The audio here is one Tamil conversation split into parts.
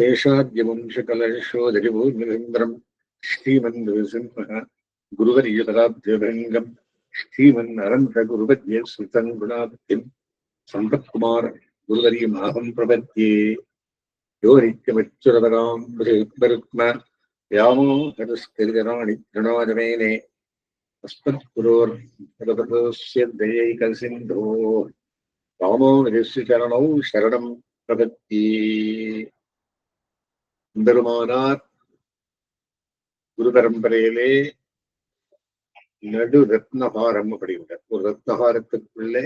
शेषाद्यवंशकलशोदरिभूर्निरन्दरम् श्रीमन्नृसिंहः गुरुवर्यपदाब्जभृङ्गम् श्रीमन्नरन्तगुरुवर्यसुतं गुणाब्धिम् सम्पत्कुमार गुरुवर्यमहम् प्रपद्ये यो नित्यमच्युतपदाम् ब्रह्म व्यामो हरस्करिजनानि तृणाजमेने अस्मद्गुरोर्भगवतोऽस्य दयैकसिन्धो रामोऽस्य चरणौ शरणम् प्रपद्ये பெருமானார் குரு பரம்பரையிலே நடு ரத்னஹாரம் அப்படிங்கிறார். ஒரு ரத்னஹாரத்துக்குள்ளே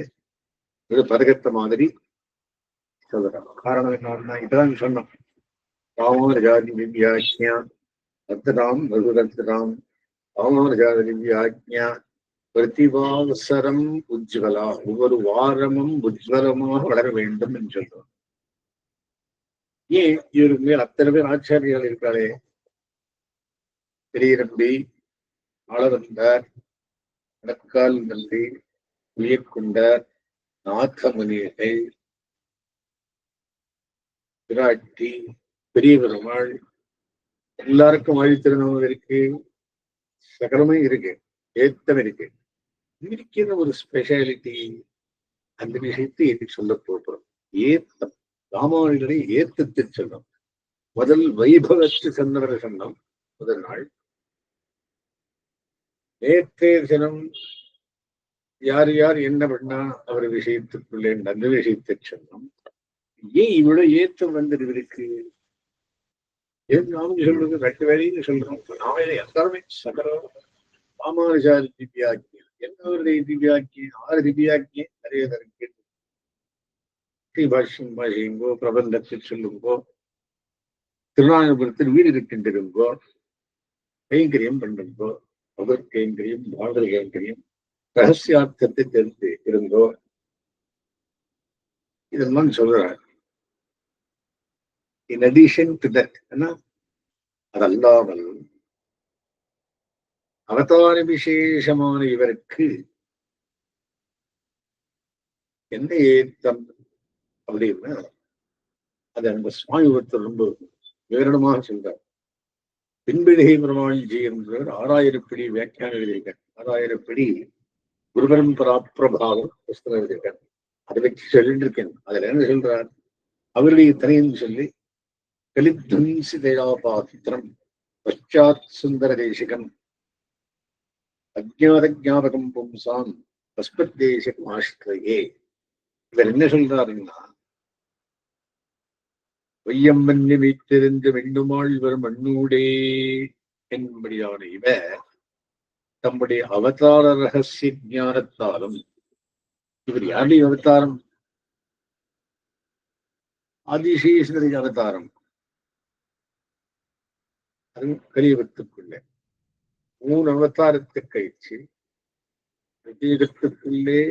ஒரு பதகத்த மாதிரி சொல்றாங்க. காரணம் என்னன்னா, இதான் சொன்னோம். ராமானுஜாதி திவ்யாஜ்ஞா ரத்னாம் ரகுரத்னாம் ராமானுஜாதி திவ்யாஜ்ஞா பிரதிவாசரம் உஜ்வலா, ஒவ்வொரு வாரமும் உஜ்வலமாக வளர வேண்டும் என்று சொல்றோம். ஏன் இவருக்கு மேல் அத்தனை பேர் ஆச்சாரியால் இருக்காளே? பெரியரம்பி, ஆளவந்தார், நடக்கால் நன்றி, உயர்கொண்டார், நாகமுனிகள், பிராட்டி, பெரிய பெருமாள், எல்லாருக்கும் ஆழித்திருநோம் இருக்கு, சகலமே இருக்கு, ஏத்தம் இருக்கு. இருக்கிற ஒரு ஸ்பெஷாலிட்டி, அந்த விஷயத்தை எதுக்கு சொல்ல போகிறோம்? ஏத்தம். ராமானுஜரை ஏத்தத்தை சொன்னோம். முதல் வைபவத்து சந்தவரை சொன்னோம். முதல் நாள் நேற்றைய தினம் யார் யார் என்ன பண்ணா அவர் விஷயத்துக்குள்ளே அந்த விஷயத்தை சொன்னோம். ஏன் இவ்வளவு ஏத்தம் வந்திருக்கு? ஏன் நாம சொல்றது ரெண்டு வேலைன்னு சொல்றோம். நாம எல்லாருமே சகலம் ராமானுஜாரி திவ்யாக்கியம். என்னவருடைய திவ்யாக்கியம்? 6 திவ்யாக்கியம் நிறைய இருக்கு. ஸ்ரீபாஷ்யம் பாஷியுங்கோ, பிரபந்தத்தில் சொல்லுங்கோ, திருநாயபுரத்தில் வீடு இருக்கின்றிருங்கோ, கைங்கரியம் பண்ணுங்கோ, அவர் கைங்கரியம், பாடல் கைங்கரியம், ரகசியார்த்தத்தை தெரிந்து இருந்தோ, இதெல்லாம் சொல்றார். இன் அடிஷன் டு தட், அதல்லாமல் அவதார விசேஷமான இவருக்கு என்ன ஏத்தம் அப்படின்னா, அது அந்த சுவாமி ஒருத்தர் ரொம்ப விவரணமாக சொல்றார். பின்பிழை பெருமாள்ஜி என்பவர் 6000 படி வியாக்கியானம் எழுதியிருக்கார். 6000 படி குருபரம்பரா பிரபாவம் புஸ்தகம் எழுதியிருக்கார். அதை வச்சு சொல்லிட்டு இருக்கேன். அதுல என்ன சொல்றார்? அவருடைய தனின்னு சொல்லி, கலித்வன்சி தயாபாத்திரம் பஷாத் சுந்தர தேசிகம் அஜாத ஜாபகம் பும்சாம் பஸ்பத் தேசிகம் ஆஷ்டிரையே. இவர் என்ன சொல்றாருன்னா, வையம்மன்ய வைத்திருந்து வெண்ணுமாள் வரும் மண்ணூடே என்படியான இவர் தம்முடைய அவதார ரகசிய ஞானத்தாலும், இவர் யாருடைய அவதாரம்? ஆதிசேஷனுடைய அவதாரம். அது கலியுகத்துக்குள்ள 3 அவதாரத்தை கழிச்சு கலியுகத்துக்குள்ளே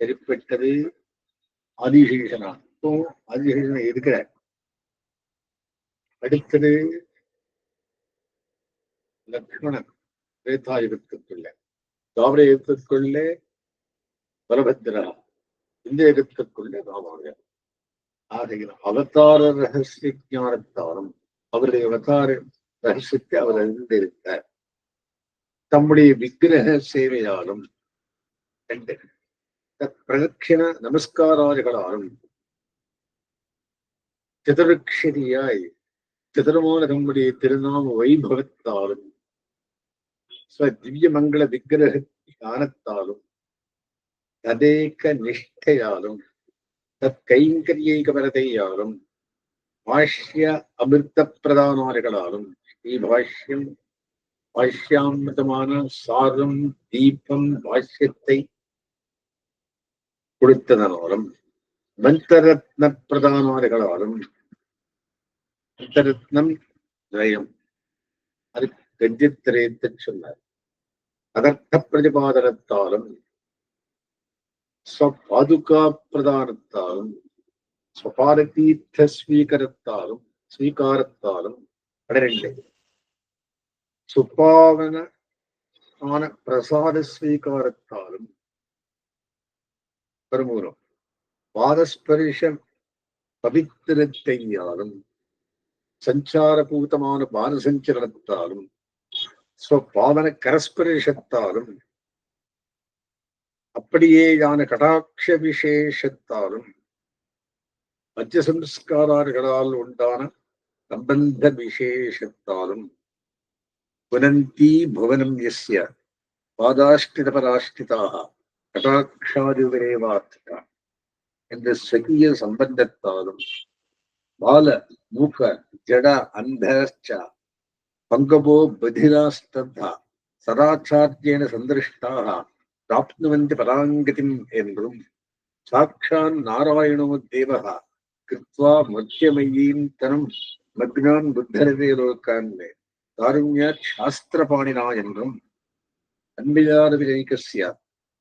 ஏற்பட்டது ஆதிசேஷனா. இப்போ ஆதிசேஷனா இருக்கிறார். அடுத்தது லக்ஷ்மணன் திரேதாயுகத்துக்குள்ள, தாவர யுகத்துக்குள்ளே பலபத்ரா, இந்த யுகத்துக்குள்ளே ராமானுஜர். ஆகையில் அவதார ரகசிய ஞானத்தாலும் அவருடைய அவதார ரகசியத்தை அவர் அறிந்திருந்தார். தம்முடைய விக்கிரக சேவையாலும் பிரதட்சிண நமஸ்காராதிகளாலும் சதுரக்ஷரியாய் சதுரமான தம்முடைய திருநாம வைபவத்தாலும் திவ்ய மங்கள விக்கிரக ஞானத்தாலும் ததேக நிஷ்டையாலும் தற்கைங்கரியைகபரதையாலும் பாஷ்ய அமிர்த பிரதானாரிகளாலும் ஸ்ரீபாஷ்யம் பாஷ்யாமிருதமான சாரம் தீபம் பாஷ்யத்தை கொடுத்ததனாலும் மந்தரத்ன பிரதானாரிகளாலும், மந்தரத்னம் ஜயம் அது கஜ்யத்திரயத்தை சொன்னார், அதர்த்த பிரதிபாதனத்தாலும் ஸ்வபாதுகா பிரதானத்தாலும் ஸ்வபாரதீர்த்த ஸ்வீகாரத்தாலும் 12 சுப்பாவன பிரசாத ஸ்வீகாரத்தாலும் 13 பாதஸ்பரிஷம் பவித்திரத்தையாலும் சஞ்சாரபூதமான பானசஞ்சலனத்தாலும் ஸ்வபாவன கரஸ்பரேஷத்தாலும் அப்படியேயான கடாட்ச விசேஷத்தாலும் பஞ்சசம்ஸ்காரர்களால் உண்டான சம்பந்த விசேஷத்தாலும் புனந்தி புவனம் யஸ்ய பாதாஷ்டிதபராஷ்டிதாக கடாட்சாதிவரேவார்த்தா என்ற ஸ்வகீய சம்பந்தத்தாலும் பால மூக்க ஜட அந்தச்ச பங்கபோ பதிராஸ்தா சதாச்சார்யேன சந்திருஷ்டாக பிராப்னுவந்தி பராங்கதிம் என்றும் சாட்சான் நாராயணோ தேவஹ கிருத்வா மத்தியமயீம் தனம் மக்னான் புத்தரவே லோகான் காருண்யாத் சாஸ்திரபாணினா என்றும் அன்பிலாரவிரைகஸ்ய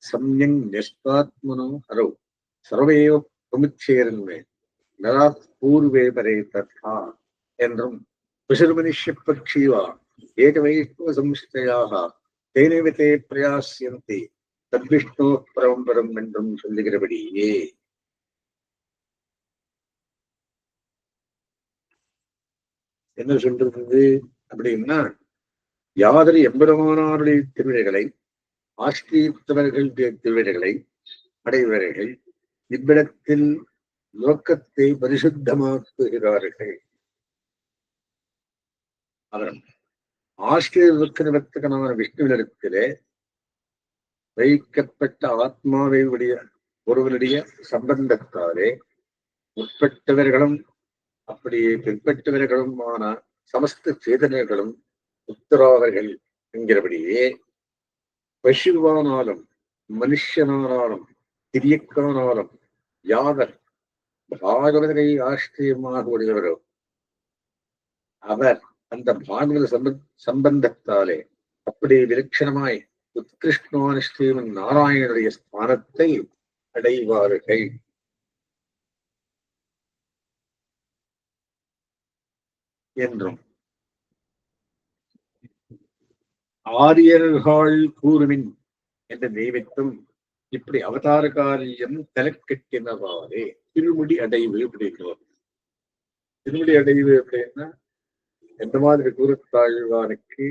சம்யங் நிஷ்டாத்மனோ ஹரோ சர்வேவ பிரமுச்சேரன்மே நரா பூர்வே பரே தத்தா என்றும் புஷர்மனுஷ்ய பக்ஷீவா ஏகவைஷ்ணவ சம்ஸ்தயாக தேனேவதே பிரயாசியந்தி தத்விஷ்ணு பரம்பரம் என்றும் சொல்லுகிறபடியே என்ன சொல்றது அப்படின்னா, யாதொரு எம்பெருமானாருடைய திருவிழைகளை ஆஸ்திரித்தவர்களுடைய திருவிழைகளை அடைவர்கள் இவ்விடத்தில் லோக்கத்தை பரிசுத்தமாக்குகிறார்கள். அவர் ஆஸ்திரியருக்கு நிவர்த்தகனான விஷ்ணுவிடத்திலே வைக்கப்பட்ட ஆத்மாவை உடைய ஒருவருடைய சம்பந்தத்தாலே முற்பட்டவர்களும் அப்படியே பின்பற்றவர்களுமான சமஸ்த சேதனர்களும் உத்தராவர்கள் என்கிறபடியே பசுவானாலும் மனுஷனானாலும் திரியக்கானாலும் யாவர் பாகவதரை ஆශ්‍රயமாக உடையவரோ அவர் அந்த பாகவத சம்பந்தத்தாலே அப்படி விலட்சணமாய் உத்கிருஷ்ணமான ஸ்ரீமன் நாராயணனுடைய ஸ்தானத்தை அடைவார்கள் என்றும் ஆரியர்கள் கூறுமின் என்ற தெய்வத்தும் இப்படி அவதார காரியம் தலைக்கட்டினவாறே திருமுடி அடைவு அப்படிங்கிறோம். திருமுடி அடைவு அப்படின்னா எந்த மாதிரி கூறத்தாழ்வானுக்கு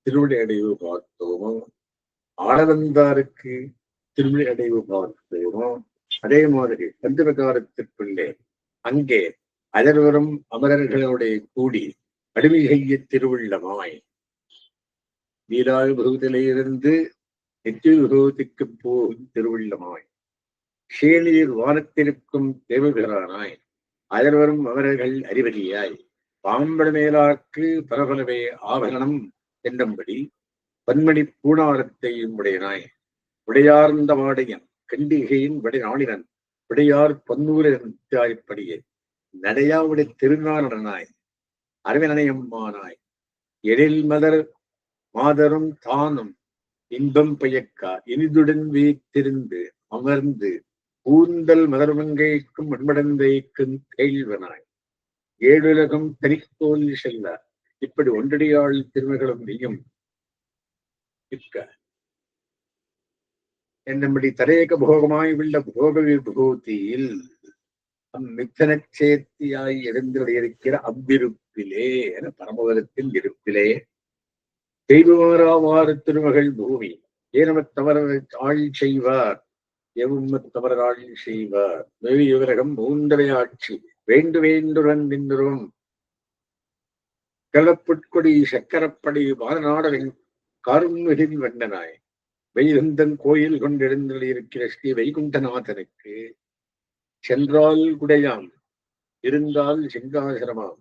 திருமுடி அடைவு பார்த்தோமோ, ஆளவந்தாருக்கு திருமுடி அடைவு பார்த்தோமோ, அதே மாதிரி பஞ்சபிரகாரத்திற்குள்ளே அங்கே அயர்வரும் அமரர்களுடைய கூடி அடிமை செய்ய திருவுள்ளமாய் வீராயுபூதிலிருந்து நித்திய விபூதிக்கு போகும் திருவுள்ளமாய் ஷேலியில் வானத்திற்கும் தேவபிரானாய் அயர்வரும் அமரர்கள் அறிவறியாய் பாம்பட மேலாக்கு பரபரவே ஆபரணம் என்னும்படி பன்மணி பூணாரத்தையும் உடையனாய் உடையார்ந்த வாடையன் கண்டிகையின் வடைநாளினன் உடையார் பன்னூரியாய்ப்படியே நடையாவுடைய திருநாளனாய் அரவினயம்மானாய் எழில் மதர் மாதரும் தானும் இன்பம் பயக்க இனிதுடன் வீத்திருந்து அமர்ந்து கூந்தல் மதர்மங்கைக்கும் மண்மடந்தைக்கும் கேள்வனாய் ஏழுலகம் தனிக்கோல் செல்ல இப்படி ஒன்றடியாள் திருமகளும் நீயும் இருக்க என்னபடி தரேக போகமாய் உள்ள போக விபூதியில் மித்தனச்சேர்த்தியாய் எழுந்திருக்கிற அவ்விருப்பிலே என பரமபதத்தின் இருப்பிலே தெய்வமாராவாறு திருமகள் பூமி ஏனமத்தவர் ஆள் செய்வார் எவுமத்தவர் ஆள் செய்வார் மெய்யுலகம் மூன்றவை ஆட்சி வேண்டு வேண்டுடன் நின்றும் கலப்புட்கொடி சக்கரப்படி வானநாடலின் கார்முகில் வண்ணனாய் வைகுந்தன் கோயில் கொண்டெழுந்திருக்கிற ஸ்ரீ வைகுண்டநாதனுக்கு சென்றால் குடையாம் இருந்தால் சிங்காசனமாம்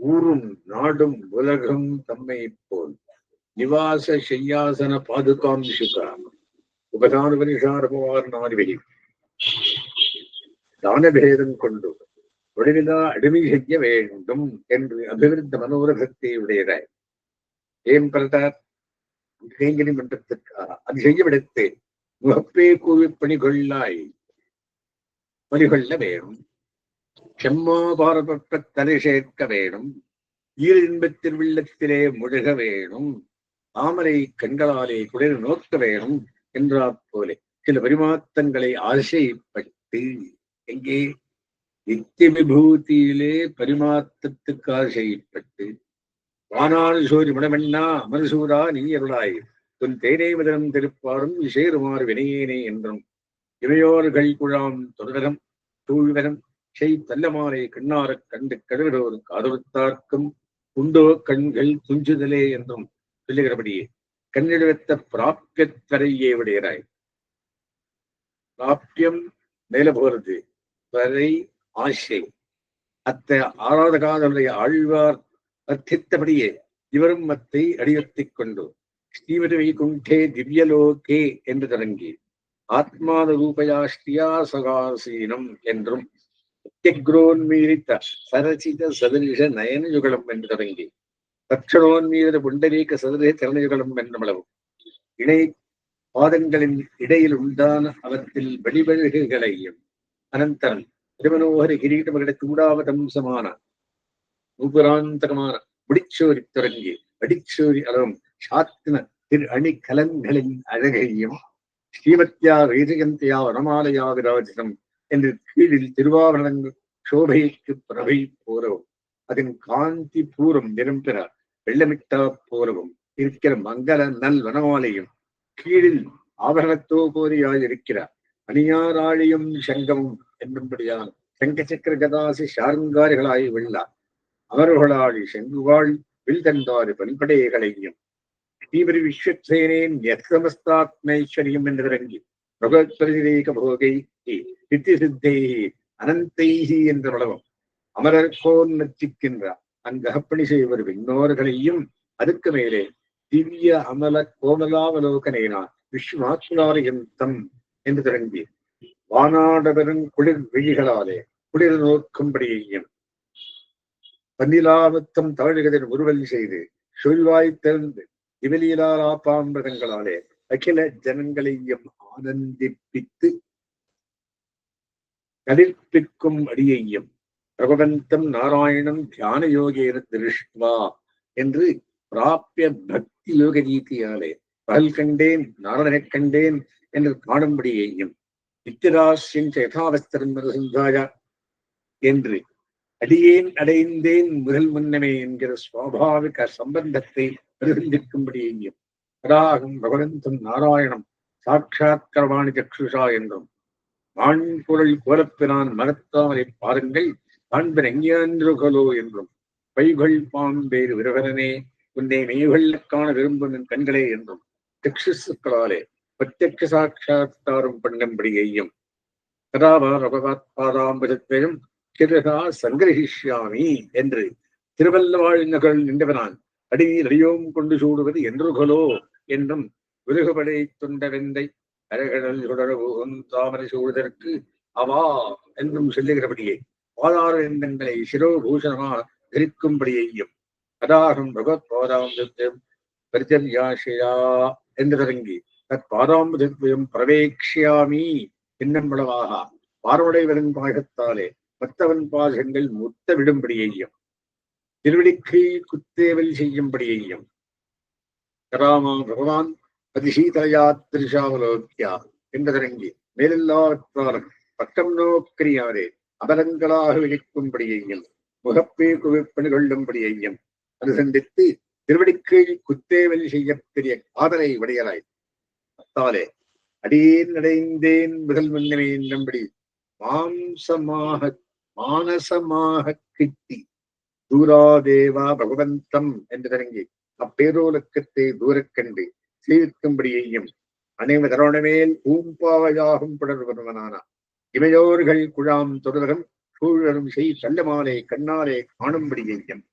ஊரும் நாடும் உலகம் தம்மை போல் நிவாச செய்யாசன பாதுகாம் சுகாம் உபதானுபனிஷாரபவார் நாடிவெளி தானபேதம் கொண்டு ஒளிவிலா அடிமை செய்ய வேண்டும் என்று அபிவிருத்த மனோரகத்தை உடையதாய் ஏன் பிரதார் கைங்கனி மன்றத்திற்காக அது செய்ய விடுத்து முகப்பே கூவி பணிகொள்ளாய் பணிகொள்ள வேணும் செம்மா பாரபட்ப தலை சேர்க்க வேணும் ஈர இன்பத்தில் வெள்ளத்திலே முழுக வேணும் தாமரை கண்களாலே குளிர் நோக்க வேணும் என்றா போலே சில பரிமாத்தங்களை ஆசைப்பட்டு எங்கே நித்திய விபூதியிலே பரிமாற்றத்துக்கு ஆசைப்பட்டு வானாள் சோரி மணமென்னா அமர்சூரா நீ அருளாய் துன் தேனை மதனம் திருப்பாடும் விசேருமாறு வினையேனே என்றும் இவையோர்கள் குழாம் தொடரம் சூழ்வரம் செய் தல்லமாலை கண்ணாரக் கண்டு கழுவிடோர் காதொருத்தார்க்கும் உண்டோ கண்கள் துஞ்சுதலே என்றும் சொல்லுகிறபடியே கண்ணெடுத்த பிராப்பியத்தரையே விடையராய். பிராப்பியம் மேல போறது வரை ஆசை அத்த ஆறாத காதலுடைய ஆழ்வார் அர்த்தித்தபடியே இவரும் மத்தை அடியொத்திக் கொண்டு ஸ்ரீமதி வைகுண்டே திவ்யலோகே என்று தொடங்கி ஆத்மான ரூபயா ஸ்ரீயா சகாசீனம் என்றும் நித்யக்ரோன்மீரித்த சரசித சதரிஷ நயன யுகலம் என்று தொடங்கி தட்சணோன்மீத புண்டரீக சதுர திறனயுகலம் என்னும் இணை பாதங்களின் இடையில் உண்டான அவற்றில் வழிபழுகுகளையும் அனந்தரம் திருமனோகர கிரீடமகளை சூடாவதம்சமான நூபுராந்தகமான முடிச்சோரி தொடங்கி அடிச்சோரி அளவும் சாத்தின திரு அணிகலன்களின் அழகையும் ஸ்ரீமத்யா வேதகந்தியா வனமாலயா விராஜனம் என்று கீழில் திருவாபரணங்கள் சோபைக்கு பிரபை போலவும் அதன் காந்தி பூரம் நிறம் பெற வெள்ளமிட்டா போலவும் இருக்கிற மங்கள நல் வனமாலையும் கீழில் ஆபரணத்தோ போதியாயிருக்கிற அணியாராழியும் சங்கமும் என்னும்படியான சங்க சக்கர கதாசி ஷாருங்காரிகளாய் வெள்ளா அவர்களாளி செங்குவாள் வில்தந்தாறு பண்படைகளையும் ஸ்ரீபரி விஸ்வசேனேன் யத்சமஸ்தாத்மைஸ்வரியம் என்று தொடங்கி பிரபத்பரிதேக போகை சித்தி சித்தை அனந்தைஹி என்ற உலகம் அமரர்கோன் நச்சிக்கின்ற அங்கப்பணி செய்வர் விண்ணோர்களையும் அதுக்கு மேலே திவ்ய அமல கோமலாவலோகனேனா விஸ்வமாத்மாரியந்தம் என்று தொடங்கி வானாடவரும் குளிர் விழிகளாலே குளிர் நோக்கும்படியையும் பன்னிலாமத்தம் தமிழகத்தின் உருவல் செய்து சொல்வாய் திறந்து இவலியலாராப்பாம்பதங்களாலே அகில ஜனங்களையும் ஆனந்திப்பித்து கலிர்ப்பிக்கும் அடியையும் பகவந்தம் நாராயணம் தியான யோகேன திருஷ்டுவா என்று பிராப்பிய பக்தி யோக ரீதியாலே பகல் கண்டேன் நாரணனைக் கண்டேன் என்று காணும்படியையும் நித்திராசியம் யதாவஸ்திரம் சந்தாய என்று அடியேன் அடைந்தேன் முதல் முன்னமே என்கிற சுவாபாவிக சம்பந்தத்தை பிரதிபலிக்கும்படியையும் கடாகம் பகவந்தம் நாராயணம் சாட்சாத்கரவாணி சக்ஷுஷா என்றும் மாண்புரள் கோலப்பினான் மனத்தாமரை பாருங்கள் காண்பன் எங்கேந்திருகலோ என்றும் பைகள் பாம்பேறு விரவரனே உன்னை மெய்கொள்ள காண விரும்பும் என் கண்களே என்றும் சக்ஷுக்களாலே பிரத்யக்ஷ சாட்சாத்தாரும் பண்ணும்படியையும் கதாபாரபாதாம்பதத்தையும் சிறகா சங்கிரகிஷ்யாமி என்று திருவல்லவாழ் நகல் நின்றவனான் அடியில் அடியோம் கொண்டு சூடுவது என்றுகலோ என்றும் விருகுபடை துண்டவெந்தை அரைகடல் சுடரபூகம் தாமரை சூடுதற்கு அவா என்றும் சொல்லுகிறபடியே பாதார எண்ணங்களை சிரோபூஷணமாக தரிக்கும்படியையும் கதாகம் பகவத் பாதாம்பதத்தையும் பரிச்சர்யாஷயா என்று தொடங்கி தத் பாதாம்பதத்தையும் பிரவேக்ஷியாமி என்னம்பளவாக பார்வடைவதன் பாகத்தாலே மற்றவன் பாகங்கள் முத்த விடும்படியையும் திருவடிக்கை குத்தேவல் செய்யும்படியையும் கராமா பகவான் அதிசீதயாத்திரிஷாவலோக்கியா என்று தொடங்கி மேலெல்லாவற்றாலும் பக்கம் நோக்கியாரே அபலங்களாக விழிக்கும்படியையும் முகப்பே குவிப்பணி கொள்ளும்படியையும் அது சந்தித்து திருவடிக்கை குத்தேவல் செய்ய பெரிய காதலை விடையலாய் அத்தாலே அடியேன் அடைந்தேன் முதல் முன்னமே என்னபடி மானசமாக கிட்டி தூராதேவா பகவந்தம் என்று தொடங்கி அப்பேரோலக்கத்தை தூரக்கண்டு சீர்க்கும்படியையும் அனைவதரோணமேல் பூம்பாவையாகும் புடர்வனானா இமையோர்கள் குழாம் தொடரும் சூழலும் செய் சல்லமாலே கண்ணாலே காணும்படியையும்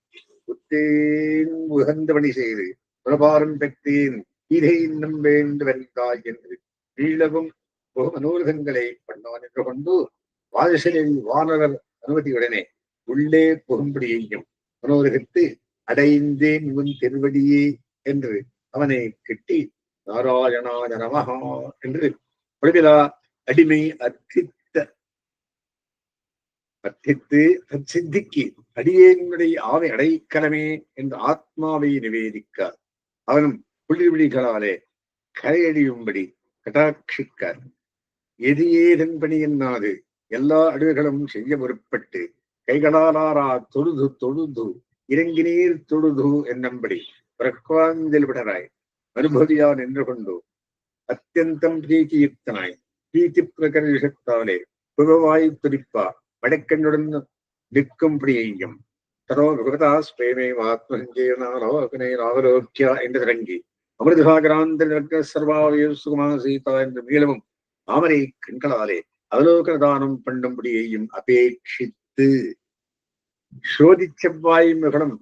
புத்தேன் உகந்தபடி செய்து புறபாரம் பெற்றேன் இதை இன்னும் வேண்டு வென்றாய் என்று வீழவும் மனோரகங்களை பண்ணான் என்று கொண்டு வாசலில் வானவர் அனுமதியுடனே உள்ளே புகும்படியையும் மனோரகத்து அடைந்தேன் உன் திருவடியே என்று அவனை கெட்டி நாராயணாய நமஹா என்று பொழுதிலா அடிமை அர்த்தித்து சித்திக்கு அடியேனுடைய ஆவை அடைக்கலமே என்று ஆத்மாவை நிவேதிக்க அவனும் புள்ளிவிழிகளாலே கரையடியும்படி கட்டாட்சிக்க எது ஏதன் பணி என்னாது எல்லா அடிகளும் செய்ய முற்பட்டு கைகளாலாரா தொழுது தொழுது இறங்கி நீர் தொழுது என்னம்படி பிரக்வாந்தில் விடராய் அனுபவியா நின்று கொண்டு அத்தியந்தம் பிரீத்தியுக்தனாய் பிரீத்தி பிரகர்ஷத்தாலே புகவாய் துடிப்பா வடக்கண்ணுடன் நிற்கும்படியையும் தரோ பகவதா ஸ்வேமே ஆத்மசஞ்சயனாலோகனைராவலோக்கியா என்று தொடங்கி அமிர்தசாகராந்த சர்வாவய சுகுமா சீதா என்று மீளவும் தாமரை கண்களாலே அவலோகன தானம் பண்ணும்படியையும் அபேட்சித்து சோதிச்செவ்வாய் முகடம்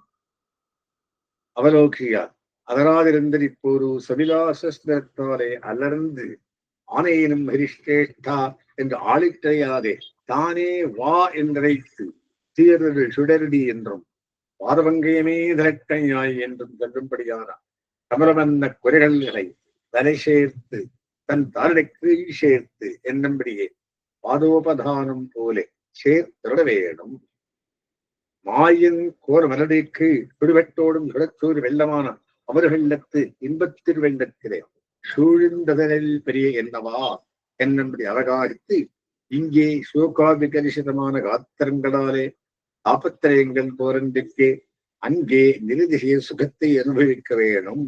அவலோகியா அதனாதிருந்தல் இப்போது சவிலாசஸ்தாலே அலர்ந்து ஆனையினும் ஹரிஷ்டேஷ்டா என்று ஆளிட்டையாதே தானே வா என்றழைத்து தீரது சுடரடி என்றும் பாதவங்கயமே திரட்டையாய் என்றும் சொல்லும்படியான கமலமன்ன குறைகளை தலை சேர்த்து தன் தாரடைக்கு சேர்த்து என்னும்படியே பாதோபதானம் போலே சேர்த்திட வேணும். மாயின் கோர் மலடிக்கு சுடுவெட்டோடும் சுடச்சூர் வெள்ளமான அமர் வெள்ளத்து இன்பத்திரு வெள்ளத்திலே சூழ்ந்ததனில் பெரிய என்னவா என்னும்படி அவகாரித்து இங்கே சோகாவிகரிசிதமான காத்திரங்களாலே ஆபத்திரயங்கள் போரண்டிற்கே அங்கே நிலதிசைய சுகத்தை அனுபவிக்க வேணும்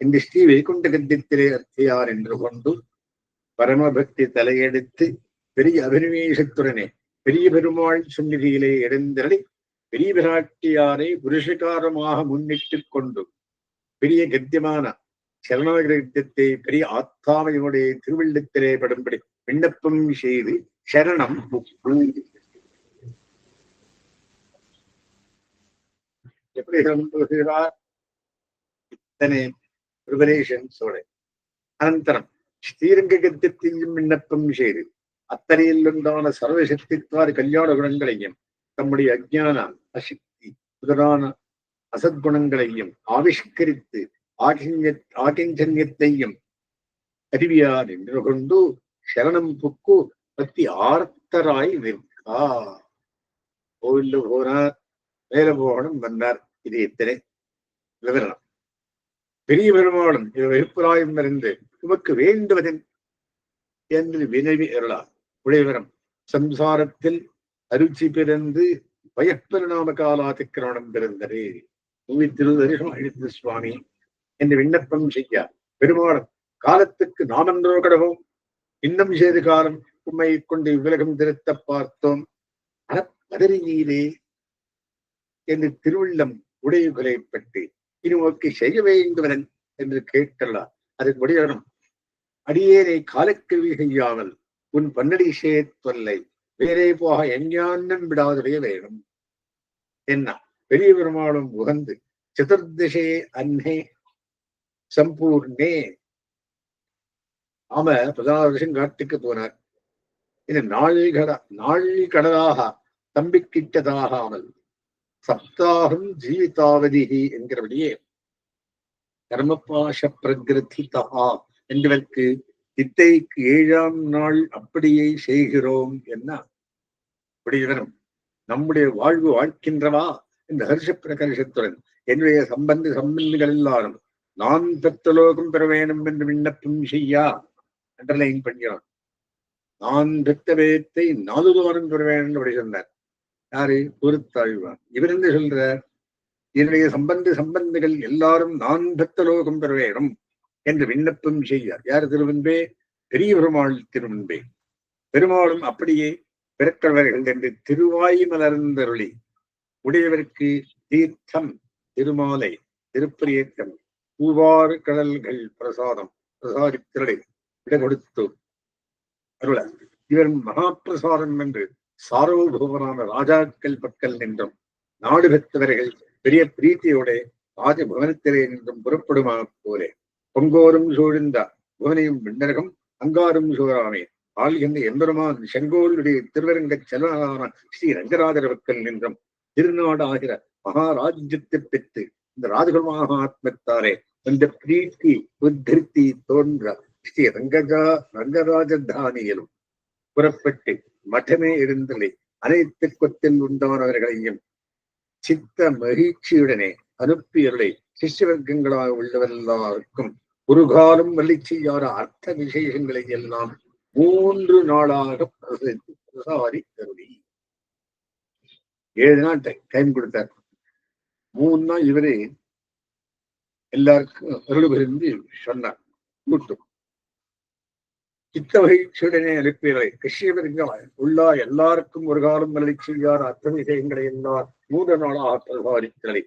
என்று ஸ்ரீ வைகுண்ட கத்தியத்திலே அர்த்தியார் என்று கொண்டு பரமபக்தி தலையெடுத்து பெரிய அபினிவேசத்துடனே பெரிய பெருமாள் சந்நிதியிலே எழுந்தருளி பெரிய பிராட்டியாரை புருஷகாரமாக முன்னிட்டுக் கொண்டு பெரிய கத்தியமான சரணாகிரகத்தை பெரிய ஆத்தாமையோடைய திருவள்ளத்திலே படும்படி விண்ணப்பம் செய்து சரணம் எப்படி சொல்கிறார்? இத்தனை ப்ரிபரேஷன்ஸோட அனந்தரம் ஸ்ரீரங்க கத்தியத்தையும் விண்ணப்பம் செய்து அத்தனையில் உண்டான சர்வசக்தித்வார் கல்யாண குணங்களையும் தம்முடைய அஜ்ஞான அசக்தி முதலான அசத்குணங்களையும் ஆவிஷ்கரித்து ஆகிஞ்சன்யத்தையும் அறிவியார் என்று கொண்டு சரணம் புக்கு பத்தி ஆர்த்தராய் நிற்கா. கோவில்ல போனார், மேல போகணும் வந்தார். இது எத்தனை விவரணம். பெரிய பெருமாளும் வெறுப்புராயும் இருந்து உமக்கு வேண்டுவதன் என்று வினவி அருளார். உடையவரம் சம்சாரத்தில் அருச்சி பிறந்து பயப்பெருநாம காலாதிக்கிரமணம் பிறந்தது 120 வருஷம் அழித்து சுவாமி என்று விண்ணப்பம் செய்ய பெருமாளும் காலத்துக்கு நாமென்றோ கடவும் இன்னும் செய்து காலம் உண்மை கொண்டு விலகம் திருத்த பார்த்தோம் பதறியிலே என்று திருவுள்ளம் உடைவுகளைப்பட்டு இனி உனக்கு செய்ய வேண்டுவதன் என்று கேட்கலாம். அதற்கு முடியவரும் அடியேனை காலக்கல்வி செய்யாமல் உன் பன்னடி சேர்த்தொல்லை வேறே போக எஞ்ஞானம் விடாதவே வேணும் என்ன. பெரிய பெருமாளும் உகந்து சதுர்தசே அன்னே சம்பூர்ணே 16 வருஷம் காட்டுக்கு போனார். இது நாள் கடலாக தம்பிக்கிட்டதாகாமல் சப்தாகம் ஜீவிதாவதி என்கிறபடியே கர்மபாஷ பிரகிருதிதா என்பதற்கு இத்தைக்கு 7ஆம் நாள் அப்படியே செய்கிறோம் என்ன. அப்படிவரும் நம்முடைய வாழ்வு வாழ்க்கின்றவா இந்த ஹர்ஷ பிரகர்ஷத்துடன் என்னுடைய சம்பந்திகள் எல்லாரும் நான் பெற்ற லோகம் பெற வேணும் என்று விண்ணப்பம் செய்யா அண்டர்லைன் பண்ணுகிறான். நான் பெற்ற வேத்தை 4 வாரம் பெற வேண்டும் அப்படி சொன்னார். யாரு? பொறுத்தாழ்வார். இவர் என்ன சொல்றார்? என்னுடைய சம்பந்திகள் எல்லாரும் நான் பெற்ற லோகம் பெற வேணும் என்று விண்ணப்பம் செய்யார். யார் திருவன்பே? பெரிய பெருமாள் திருவன்பே. பெருமாளும் அப்படியே பிறக்கிறவர்கள் என்று திருவாய் மலர்ந்தருளி உடையவருக்கு தீர்த்தம் திருமாலை திருப்பிரியேற்றம் பூவாறு கடல்கள் பிரசாதித்திரளை இட கொடுத்து அருள இவர் மகாபிரசாதம் என்று சார்வபௌமரான ராஜாக்கள் பக்கல் நின்றும் நாடு பெற்றவர்கள் பெரிய பிரீத்தியோட ராஜபவனத்திலே நின்றும் புறப்படுமா போலே பொங்கோரும் சூழ்ந்த புவனையும் விண்ணரகம் அங்காரும் சூழாமே ஆள்கின்ற எம்பெருமான் செங்கோலுடைய திருவரங்க செல்வனான ஸ்ரீ ரங்கராஜர் பக்கல் நின்றும் திருநாடு ஆகிற மகாராஜ்யத்தை பெற்று இந்த ராஜகுமாத்மத்தாரே அந்த பிரீத்தி உத்திருத்தி தோன்ற ஸ்ரீ ரங்கராஜதானியிலும் புறப்பட்டு மட்டமே இருந்தலை அனைத்து கொத்தில் உண்டானவர்களையும் சித்த மகிழ்ச்சியுடனே அனுப்பியவர்களை சிஷ்யவர்க்கங்களாக உள்ளவரெல்லாருக்கும் ஒரு காலம் வலிச்செய்யாத அர்த்த விசேஷங்களை எல்லாம் 3 நாளாக பிரசாரி கருதி 7 நாள் டைம் கொடுத்தார். 3 நாள் இவரே எல்லாருக்கும் அருள் புரிந்து சொன்னார். கூட்டும் சித்தவகைச்சுடனே அனுப்பியவை கிருஷ்ணவர்கள் உள்ளா எல்லாருக்கும் ஒரு காலம் வளர்ச்சி செய்யார் அத்தனை விஷயங்களை எல்லாம் 3 நாளாக பிரசாரித்தலை.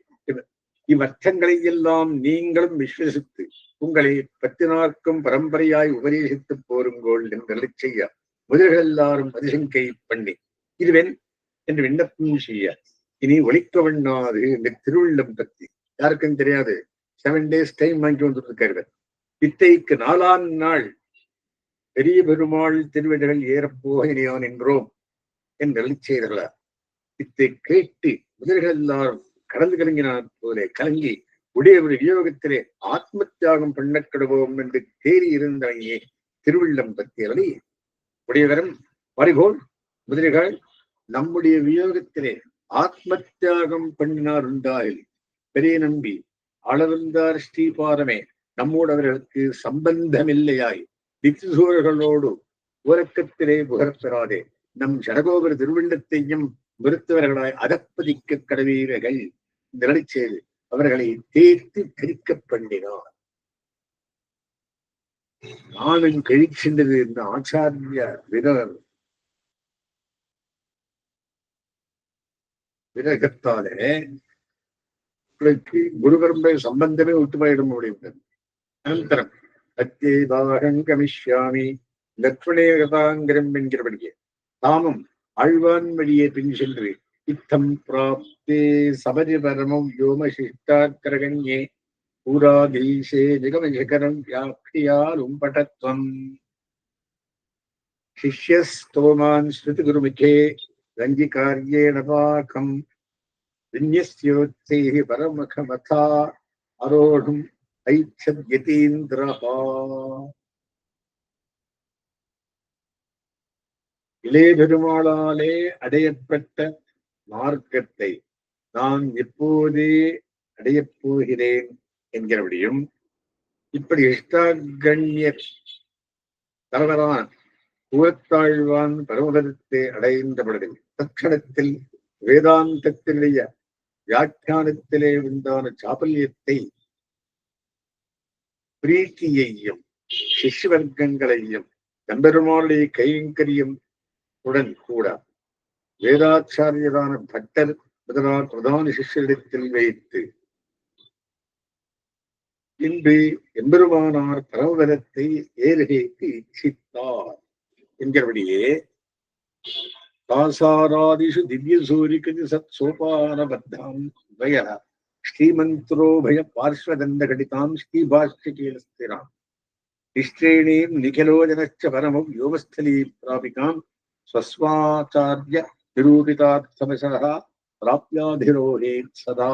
இவ்வர்த்தங்களை எல்லாம் நீங்களும் விஸ்வசித்து உங்களை 10 நாட்கும் பரம்பரையாய் உபதேசித்து போருங்கோள் என்று செய்ய முதல்கள் எல்லாரும் பதிசங்கை பண்ணி இதுவென் என்று விண்ணப்பம் செய்ய இனி ஒழிக்க வண்ணாது இந்த திருவள்ளம் பற்றி யாருக்கும் தெரியாது. 7 days டைம் வாங்கி வந்துருக்காரு. பித்தைக்கு 4ஆம் நாள் பெரிய பெருமாள் திருவிடைகள் ஏறப்போகிறான் என்றோம் என்று செய்தார். பித்தை கேட்டு முதல்கள் எல்லாரும் கடந்து கலங்கினார் போலே கலங்கி உடையவர் வியோகத்திலே ஆத்ம தியாகம் பண்ணக்கிடுவோம் என்று தேறி இருந்தவையே திருவிள்ளம் பற்றியவரை உடையவரும் மறுகோள் முதலிகள் நம்முடைய வியோகத்திலே ஆத்ம தியாகம் பண்ணினார் உண்டாயில் பெரிய நம்பி அளவந்தார் ஸ்ரீபாரமே நம்மோடு அவர்களுக்கு சம்பந்தமில்லையாய் திக்சூழர்களோடு உறக்கத்திலே புகழ்பெறாதே நம் ஜனகோபுர திருவிள்ளத்தையும் மறுத்தவர்களாய் அகப்பதிக்க கடவீரர்கள் நிலை செய்து அவர்களை தேர்த்து கரிக்க பண்ணினார். நானும் கழிக்கின்றது இந்த ஆச்சாரிய விரகத்தாலே உங்களுக்கு குரு பரம்பரை சம்பந்தமே விட்டுமாயிட முடியும். அனந்தரம் அத்தேதாகம் கமிஷ்யாமி லக்ஷ்மணேகதாங்கிரம் என்கிறபடியே தாமும் ஆழ்வான் வழியே பின் சென்று இத்தம் பிராப்தே சபரிபரமம் யோமசிஷ்டாக்கிரகண்யே பூராதீசே நிகமசகரம் வியாக்கியாலும் படத்வம் சிஷ்யஸ்தோமான் ஸ்ருதிகுருமுகே ரஞ்சிகார்யேண பாகம் விந்யஸ்யோத்சைஹி பரமகமதா அரோடும் ஐச்சத்யதீந்திரஹா. இளைய பெருமாளாலே அடையப்பட்ட மார்க்கத்தை நான் எப்போதே அடையப் போகிறேன் என்கிறபடியும் இப்படி இஷ்டாகண்ய தலைவரான கூறத்தாழ்வான் பரமபதத்தை அடைந்த பொழுது தட்சணத்தில் வேதாந்தத்தினுடைய வியாக்கியானத்திலே உண்டான சாபல்யத்தை பிரீத்தியையும் சிஷ்யவர்க்கங்களையும் தம்பெருமாளுடைய கைங்கரியம் உடன் கூட வேதாச்சாரியரான பட்டர் முதலான பிரதான சிஷ்யரிடத்தில் வைத்து இன்று எம்பெருமானார் பரமபதத்தை ஏறுகைக்கு இச்சித்தார் என்கிறபடியே காசாராதிஷு திவ்ய சூரிகதி சத் சோபானபத்தாம் வய ஸ்ரீமந்திரோபய பார்ஸ்வதந்த கடிதாம் ஸ்ரீபாஷ்யகேலஸ்திராம் நிஷ்டேணீம் நிகிலோஜனச்ச பரமம் யோகஸ்தலீ பிராபிகாம் ஸ்வஸ்வாச்சாரிய நிரூபிதார்த்தமசः பிராப்யாதிரோஹேத் சதா.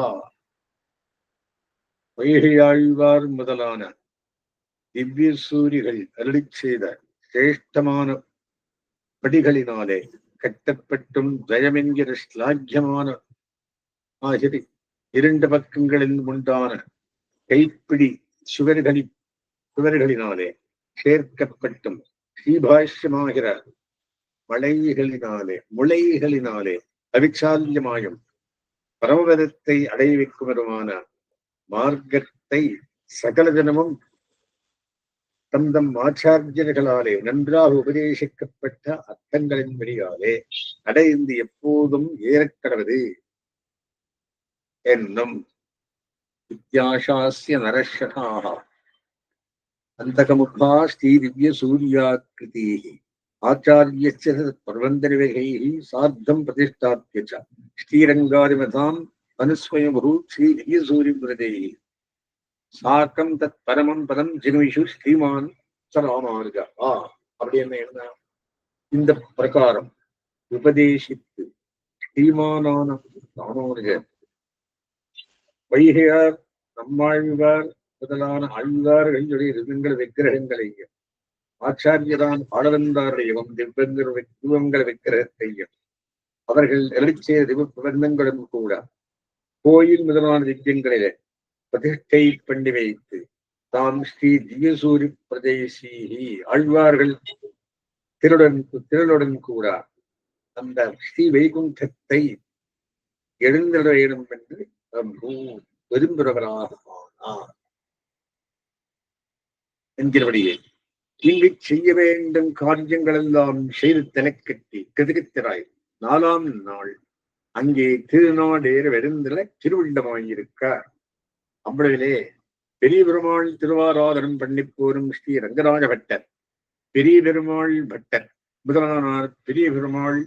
வைகையாழ்வார் முதலான திவ்ய சூரிகள் அருளிச் செய்த சிரேஷ்டமான படிகளினாலே கட்டப்பட்டும் ஜயமென்கிற ஸ்லாக்கியமான ஆகிய 2 பக்கங்களில் உண்டான கைப்பிடி சுவர்களினாலே சேர்க்கப்பட்டும் ஸ்ரீபாஷ்யமாகிற முளைகளினாலே அவிச்சால்யமாயும் பரமபதத்தை அடைய வைக்குமருமான மார்க்கத்தை சகல ஜனமும் தம் ஆச்சாரியர்களாலே நன்றாக உபதேசிக்கப்பட்ட அர்த்தங்களின் வழியாலே அடைந்து எப்போதும் ஏறக்கடவது என்னும் வித்யாசாஸ்ய நரஷனாக அந்தகமுகா ஸ்ரீ திவ்ய சூர்யாக்கிருதி ஆச்சாரியஸ்ய பிரபந்தரிவைகைः சார்த்தம் பிரதிஷ்டாப்ய ச ஸ்ரீரங்காதிமதாம் அனுஸ்வயமுரு ஸ்ரீ திவ்ய சூரியமிருதைः சாக்கம் தத் பரமம் பதம் ஜிகமிஷு ஸ்ரீமான் சராமானுஜா. அப்படி என்ன இந்த பிரகாரம் உபதேசித்து ஸ்ரீமானான ராமானுஜர் வைகையார் நம்மாழ்வார் முதலான ஆழ்வார்களுடைய ரிதங்கள் விக்கிரகங்களையும் ஆச்சாரியரான் ஆளவந்தாரையும் திவ்வங்கள் விக்கிரகத்தையும் அவர்கள் எழுச்சிய திவ பிரபந்தங்களும் கூட கோயில் முதலான திவ்யங்களிலே பிரதிஷ்டை பண்ணி வைத்து தாம் ஸ்ரீ திவ்யசூரி பிரதேசி ஆழ்வார்கள் திரளுடன் கூட அந்த ஸ்ரீ வைகுண்டத்தை எழுந்திட வேண்டும் என்று விரும்புகிறவராக ஆனார் என்கிறபடியே இங்கு செய்ய வேண்டும் காரியங்கள் எல்லாம் செய்து தலைக்கட்டி கதிரித்திராய் 4ஆம் நாள் அங்கே திருநாடேற வெறுந்தில திருவிண்டமாயிருக்க அவ்வளவிலே பெரிய பெருமாள் திருவாராதனம் பண்ணி போரும் ஸ்ரீ ரங்கராஜ பட்டர், பெரிய பெருமாள் பட்டர் முதலானார் பெரிய பெருமாள்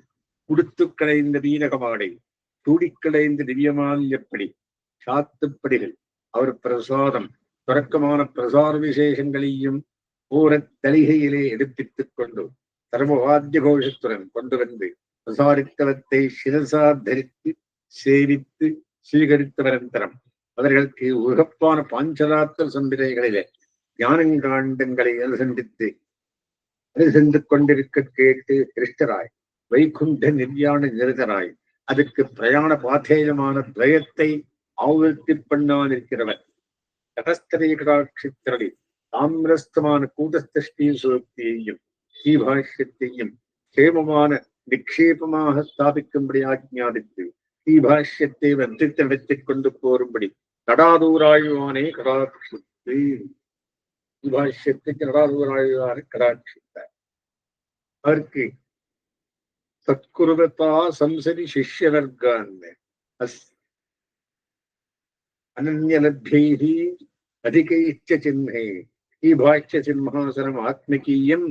உடுத்து களைந்த வீரகமாடை சூடிக்களைந்த திவ்யமால்யப்படி சாத்துப்படிகள் அவர் பிரசாதம் தொடக்கமான பிரசார விசேஷங்களையும் பூரத் தலிகையிலே எடுப்பித்துக் கொண்டு சர்வவாத்திய கோஷத்துடன் கொண்டு வந்து பிரசாரித்தவத்தை சிரசா தரித்து சேவித்து ஸ்வீகரித்தவரந்தரம் அவர்களுக்கு உகப்பான பாஞ்சராத்திர சம்பிரைகளிலே ஞானங்காண்டங்களை அனுசந்தித்து கொண்டிருக்க கேட்டு கிருஷ்டராய் வைகுண்ட நிர்யாண நிரதராய் அதுக்கு பிரயாண பாத்தேயமான துவயத்தை ஆவர்த்தி பண்ணால் இருக்கிறவர் தடஸ்தரை கடாட்சித்திரடி தாமிரஸ்தமான கூட்டஸ்த ஸ்ரீசோக்தியையும் ஸ்ரீபாஷ்யத்தையும் சேமமான நிக்ஷேபமாக ஸ்தாபிக்கும்படி ஆஜ்ஞாபித்து ஸ்ரீபாஷ்யத்தை வர்த்தித்து வைத்துக் கொண்டு போரும்படி நடாதூராயுவானே கடாட்சித்து ஸ்ரீபாஷ்யத்துக்கு நடாதூராயுவானை கடாட்சித்தார். அவருக்கு சத்குருவதா சம்சரி சிஷ்யவர்கான் அனன்யலப்தைஹி அதிகைச்ச சின்ஹே ஸ்ரீபாஷ்ய சிம்ஹாசனம் ஆத்மகீயம்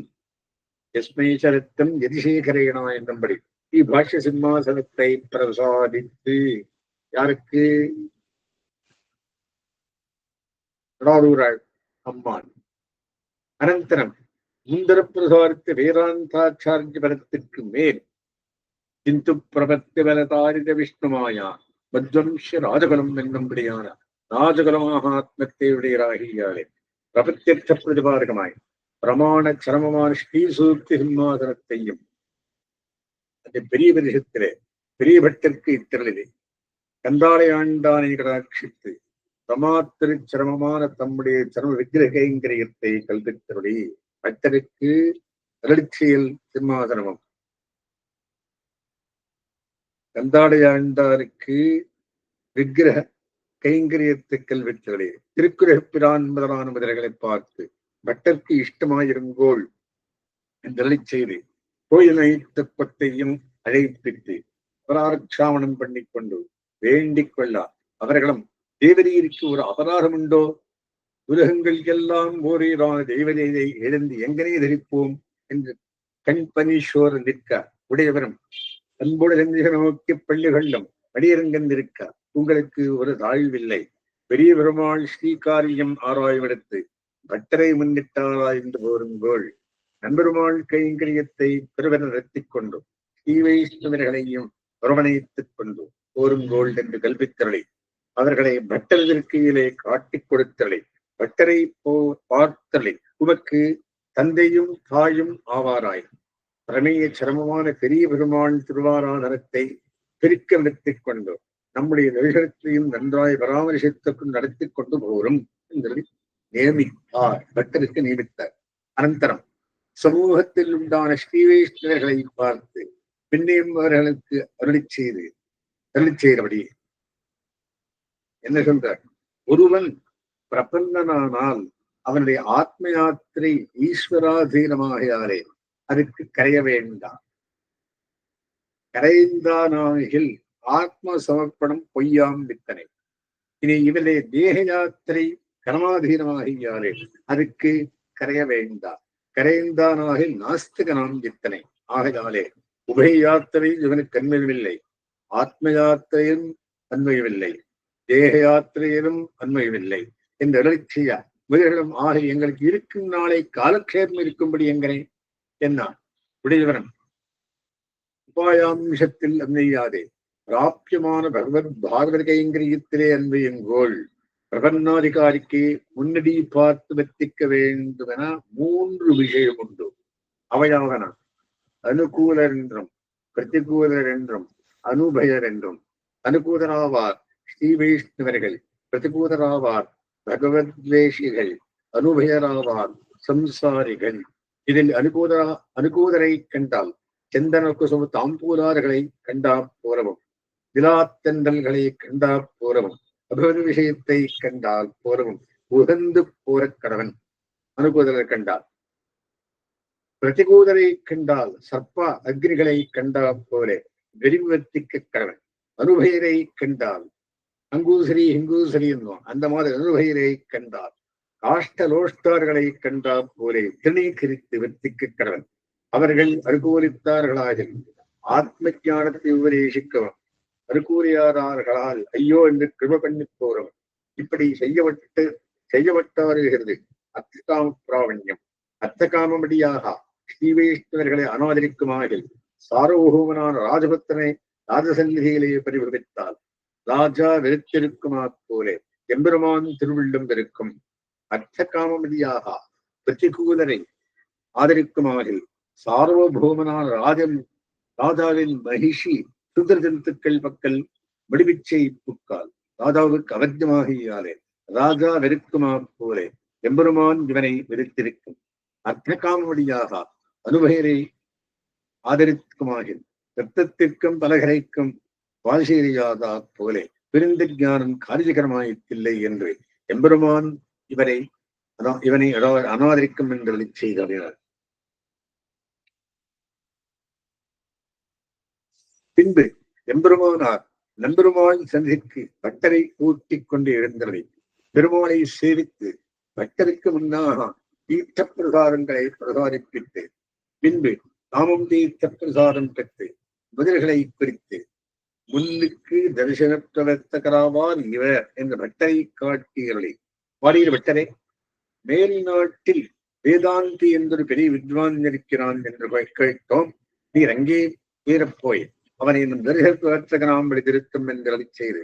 எஸ்மை சரத்தம் யதிசேகரேனா என்னும்படி ஸ்ரீபாஷ்ய சிம்மாசனத்தை பிரசாதித்து யாருக்கு? நடாதூராய் அம்மான். அனந்தரம் முந்தர பிரசாரித்த வேதாந்தாச்சாரிய பலத்திற்கு மேல் கிந்து பிரபத்தி பலதாரித விஷ்ணுமாயா மத்வம்ச ராஜகுலம் என்னும்படியான ராஜகுலமாகாத்மத்தை உடையராகியாலே பிரபத்தியர்த்த பிரதிபாதகமாய் பிரமாண சரமமான ஸ்ரீசூக்தி சிம்மாசனத்தையும் அந்த பெரிய பரிசத்திலே பெரிய பட்டருக்கு இத்திரளிலே கந்தாளை ஆண்டானை கடாட்சித்து பிரமாத்திரு சிரமமான தம்முடைய சரம விக்கிரகங்கிரயத்தை கல்வித்தருடைய பட்டருக்கு அலட்சியல் சிம்மாசனமும் கந்தாடை ஆண்டாருக்கு விக்கிரக கைங்கரியத்தை கல்வித்தருடைய திருக்குறள் பிரான் முதலான முதல்களை பார்த்து பட்டருக்கு இஷ்டமாயிருங்கோள் என்று செய்து கோயில் ஐத்தப்பத்தையும் அழைப்பித்து அபராரட்சாமணம் பண்ணிக்கொண்டு வேண்டிக் கொள்ள அவர்களும் தேவரீருக்கு ஒரு அபராதம் உண்டோ? உலகங்கள் எல்லாம் ஓரீரான தெய்வதையை எழுந்து எங்கனே தரிப்போம் என்று கண்பனீஸ்வரர் நிற்க உடையவரும் அன்புடன் நோக்கி பள்ளிகளும் அடியரங்கந்திருக்க உங்களுக்கு ஒரு தாழ்வில்லை. பெரிய பெருமாள் ஸ்ரீகாரியம் ஆராய்வெடுத்து பட்டரை முன்னிட்டாராய்ந்து போருங்கோள் நண்பெருமாள் கைங்கரியத்தை பெருவென நடத்திக் கொண்டு ஸ்ரீ வைஷ்ணவர்களையும் அரவணைத்துக் கொண்டு போருங்கோள் என்று கல்வித்தரளை அவர்களை பட்டர் இருக்கையிலே காட்டிக் கொடுத்தலை பட்டரை பார்த்தலை உமக்கு தந்தையும் தாயும் ஆவாராய் பிரமேய சிரமமான பெரிய பெருமாள் திருவாராதனத்தை பிரிக்க நடத்திக் கொண்டு நம்முடைய நிகழ்ச்சியையும் நன்றாய் பராமரிசித்துக் நடத்தி கொண்டு போரும் என்று நியமித்தார். பட்டருக்கு நியமித்தார். அனந்தரம் சமூகத்தில் உண்டான ஸ்ரீ வைஷ்ணவர்களை பார்த்து பின்னையும் அவர்களுக்கு அருளி செய்தபடி என்ன சொல்றார்? ஒருவன் பிரபன்னனானால் அவனுடைய ஆத்ம யாத்திரை ஈஸ்வராதீனமாகையாலே அதுக்கு கரைய வேண்டாம். கரைந்தானாகில் ஆத்ம சமர்ப்பணம் பொய்யாம் வித்தனை. இனி இவருடைய தேக யாத்திரை கர்மாதீனமாகியாலே அதுக்கு கரைய வேண்டாம். கரைந்தானாகில் நாஸ்திகனாம் வித்தனை. ஆகையாலே உபய யாத்திரை இவனுக்கு அன்மையவில்லை, ஆத்ம யாத்திரையும் அன்மையவில்லை, தேக யாத்திரையிலும் அன்மையவில்லை என்று அலட்சிய முதலும் ஆக எங்களுக்கு இருக்கும் நாளை காலக்ஷேபம் இருக்கும்படி எங்கனே என்ன உடையவரன் உபாயாம்சத்தில் அன்மையாதே பிராபியமான பகவத் பாகவத கைங்கரியத்திலே அன்மையுங்கோள் பிரபன்னாதிகாரிக்கு முன்னடி பார்த்து வர்த்திக்க வேண்டுமென 3 விஷயம் உண்டு. அவையாவன அனுகூலர் என்றும் பிரதிகூலர் என்றும் அனுபயர் என்றும். அனுகூலராவார் ஸ்ரீ வைஷ்ணவர்கள், பிரதிகூலராவார் பகவத்வேஷிகள், அனுபயராவார் சம்சாரிகள். இதில் அனுகூதரை கண்டால் செந்தன குசும தாம்பூலாறுகளை கண்டா போரவும், விழாத்தெண்டல்களை கண்டா போரவும், அபகர விஷயத்தை கண்டால் போரவும் உகந்து போர கடவன். அனுகூதரை கண்டால். பிரதிகூதரை கண்டால் சர்ப்ப அக்னிகளை கண்டா போலே வெறிவர்த்திக்க கடவன். அனுபயரை கண்டால் அங்கூசரி ஹிங்கூசரி என்னும் அந்த மாதிரி அனுபயரை கண்டால் காஷ்டலோஷ்டார்களை கண்டா போலே திணீகரித்து வர்த்திக்க கடவன். அவர்கள் அனுகூலித்தார்களாக ஆத்ம ஞானத்தை உபதேசிக்கவும் அனுகூலியாரார்களால் ஐயோ என்று கிருப பண்ணி போறவன். இப்படி செய்யப்பட்டாருகிறது அர்த்தகாம பிராவண்யம். அர்த்தகாமடியாக ஸ்ரீவைஷ்ணவர்களை அனாதரிக்குமாக சார்வபௌமனான ராஜபுத்திரனை ராஜசந்நிதியிலே பரிபவித்தால் ராஜா வெறுத்திருக்குமா போலே எம்பெருமான் திருவில்லம் இருக்கும். அர்த்த காமமதியாக பிரதிகூலரை ஆதரிக்குமாக சார்வபௌமனான ராஜாவின் மகிஷி சுந்தர ஜந்துக்கள் மக்கள் விடுவிச்சை புக்கால் ராஜாவுக்கு அவத்தியமாகியாலே ராஜா வெறுக்குமா போலே எம்பெருமான் இவனை வெறுத்திருக்கும். அர்த்த காமமடியாக அனுபயரை ஆதரிக்குமாக ரத்தத்திற்கும் பலகரைக்கும் வாழ்செய்யாதா போலே பிரிந்த ஞானம் காரியகரமாயில்லை என்று எம்பெருமான் இவனை அனாதரிக்கும் என்று செய்தார். பின்பு எம்பெருமானார் நம்பெருமான் சந்திக்கு பட்டரை ஊட்டிக் கொண்டு எழுந்ததை பெருமாளை சேவித்து பட்டருக்கு முன்னாக தீர்த்த பிரசாரங்களை பிரசாரிப்பித்து பின்பு நாமம் தீர்த்த பிரசாரம் பெற்று முதல்களை பிரித்து முன்னுக்கு தரிசனத்தவர்த்தகராவார் இவர் என்ற பட்டரை காட்டியவர்களை பாடிய பட்டரை மேல் நாட்டில் வேதாந்தி என்றொரு பெரிய வித்வான் இருக்கிறான் என்று கேட்டோம். நீர் அங்கே ஏறப்போய் அவனை இன்னும் தரிசனத்தவர்த்தகனாம்படி திருத்தம் என்று செய்து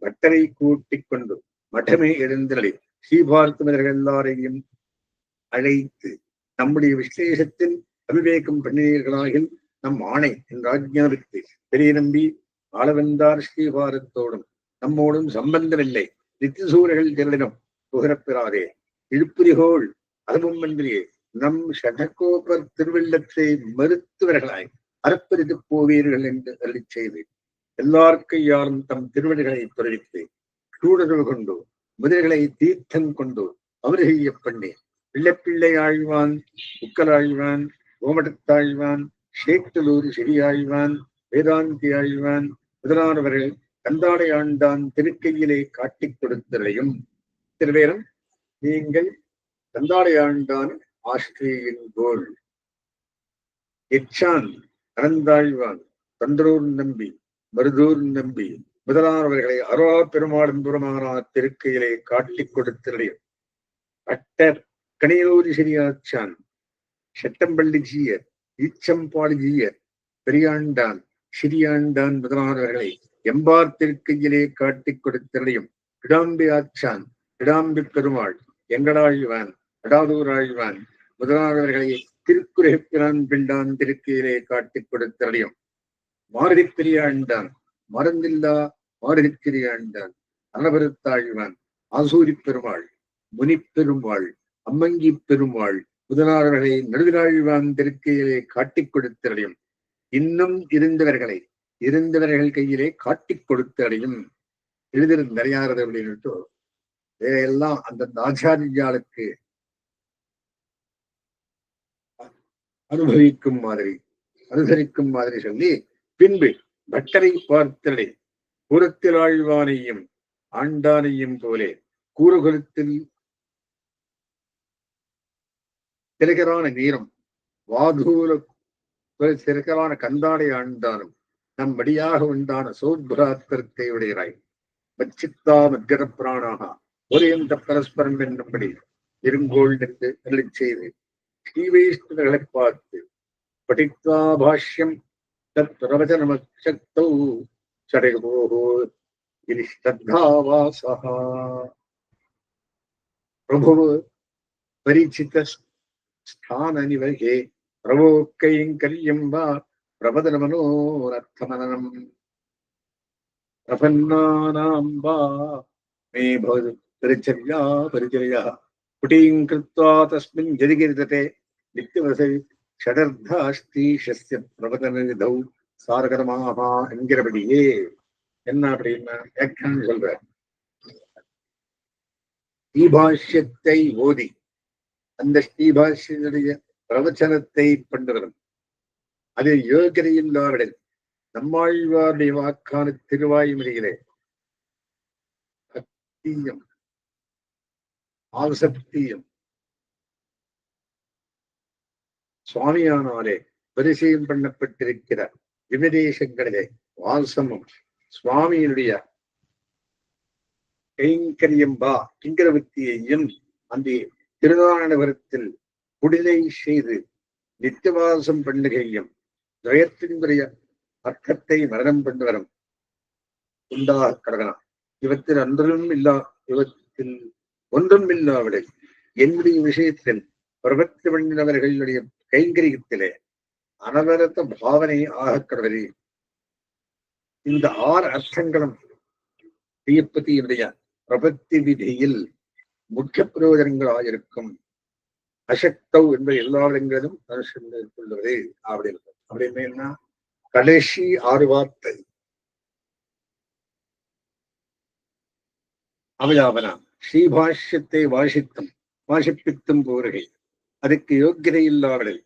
பட்டரை கூட்டிக் கொண்டு மட்டமே எழுந்தலை ஸ்ரீபார்த்தவர்கள் எல்லாரையும் அழைத்து நம்முடைய விசேஷத்தில் அபிவேகம் பண்ணினீர்களாகில் நம் ஆணை என்று ஆஜ்ஞாபித்து பெரிய நம்பி ஆளவந்தார் ஸ்ரீபாரத்தோடும் நம்மோடும் சம்பந்தமில்லை நித்திசூரர்கள் ஜெல்லிடம் புகரப்பெறாதே இழுப்புரிகோள் அதுவும் அன்றியே நம் ஷடகோபர் திருவள்ளத்தை மறுத்துவர்களாய் அறப்பரித்து போவீர்கள் என்று அருளி செய்து எல்லாருக்கும் யாரும் தம் திருவடிகளை தொலைவித்து சூடர்கள் கொண்டு முதல்களை தீர்த்தம் கொண்டு அவர்கள் பண்ணி பிள்ளைப்பிள்ளை ஆழ்வான் உக்கலாழ்வான் கோமடத்தாழ்வான் சேத்தலூர் சிறியாழ்வான் வேதாந்தி ஆழ்வான் முதலானவர்கள் கந்தாடை ஆண்டான் திருக்கையிலே காட்டிக் கொடுத்தலையும் திருவேரம் நீங்கள் கந்தாடை ஆண்டான் ஆஸ்திரேலியன் கோல் எச்சான் அனந்தாழ்வான் தந்தரூர் நம்பி மருதூர் நம்பி முதலானவர்களை அருளா பெருமாளும் புறமானார் திருக்கையிலே காட்டிக் கொடுத்தலையும் அட்டர் கணியூரி சிறியாச்சான் செட்டம்பள்ளி ஜீயர் ஈச்சம்பாடி ஜீயர் பெரியாண்டான் சிறியாண்டான் முதலானவர்களை எம்பார் திருக்கையிலே காட்டிக் கொடுத்தலையும் கிடாம்பி ஆச்சான் கிடாம்பி பெருமாள் எங்கடாழ்வான் அடாதூராழ்வான் முதலானவர்களை திருக்குறைப்பிரான் பிண்டான் திருக்கையிலே காட்டிக் கொடுத்தலையும் மாருதி பெரியாண்டான் மறந்தில்லா மாருதி பெரியாண்டான் அனபருத்தாழ்வான் ஆசூரி பெருமாள் முனிப்பெருமாள் அம்மங்கி பெருமாள் முதலாளர்களை நடுவிலாழ்வான் திருக்கையிலே காட்டிக் கொடுத்தலையும் இன்னும் இருந்தவர்கள் கையிலே காட்டிக் கொடுத்தலையும் எழுதிருந்து நிறையாறது அப்படின்னுட்டு இதையெல்லாம் அந்த ஆச்சாரியாளுக்கு அனுசரிக்கும் மாதிரி சொல்லி பின்பு பட்டரை பார்த்தலை கூரத்தில் ஆழ்வானையும் ஆண்டானையும் போலே கூறுகுலத்தில் திலகரான நீரம் வாதூல திலகரான கந்தாடை ஆண்டானும் நம் வழியாக உண்டான சோத்பராத்திரத்தை உடையராய் பச்சித்தா மத்திர பிராணாக ஒரேந்த பரஸ்பரம் என்னும்படி இருங்கோள் என்று அருளி செய்து ஸ்ரீவைஷ்ணவர்களை பார்த்து படித்வா பாஷ்யம் தத் பிரவச்சனமசக்தௌ சடைகோஹோ இனி ஸ்ரத்தாவாசா பிரபு பரிச்சித ஸ்தான நிவகே பிரபோ கைங்கரியம் வா பிரபதன மனோரர்த்தமனனம் பிரபன்னானாம் வா மே பவது பரிச்சர்யா குட்டீம் கிருத்வா தஸ்மின் ஜதிகிர்ததே நித்தியவசை ஷடர்தாஸ்தீஷஸ்ய பிரபதனிதௌ சாரகரமாகா என்கிறபடியே. என்ன அப்படின்னா வியாக்கியானம் சொல்ற, ஸ்ரீபாஷ்யத்தை ஓதி அந்த ஸ்ரீபாஷ்யனுடைய பிரவச்சனத்தை பண்றவன், அதில் யோகியதையில்லாவிடல் நம்மாழ்வாருடைய வாக்கான திருவாய்மொழியிலே சத்தியம் ஆசக்தியும் சுவாமியானாலே பரிசீலன் பண்ணப்பட்டிருக்கிற விமதேசங்களிலே வாசமும் சுவாமியினுடைய கைங்கரியம்பா கிங்கரவத்தியையும் அந்த திருநாராயணபுரத்தில் குடிலை செய்து நித்தியவாசம் பண்ணுகையும் துயத்தினுடைய அர்த்தத்தை மரணம் பண்ணு வரும் உண்டாக கடகனா. இவற்றில் இவற்றில் ஒன்றும் இல்லாவிடை என்னுடைய விஷயத்தில் பிரபத்தி பண்ணினவர்களுடைய கைங்கரியத்திலே அனவரத்த பாவனை ஆக கடவரே. இந்த 6 அர்த்தங்களும் தீர்ப்பதியினுடைய பிரபத்தி விதியில் முக்கிய பிரயோஜனங்களாயிருக்கும். அசக்தவ் என்பது எல்லா இடங்களிலும் கொள்வது அப்படி இருக்கும். அப்படின்னு என்ன, கடைசி 6 வார்த்தை அவயாவனா ஸ்ரீபாஷ்யத்தை வாசிப்பித்தும் போருகை, அதுக்கு யோக்கியதை இல்லாவிடல்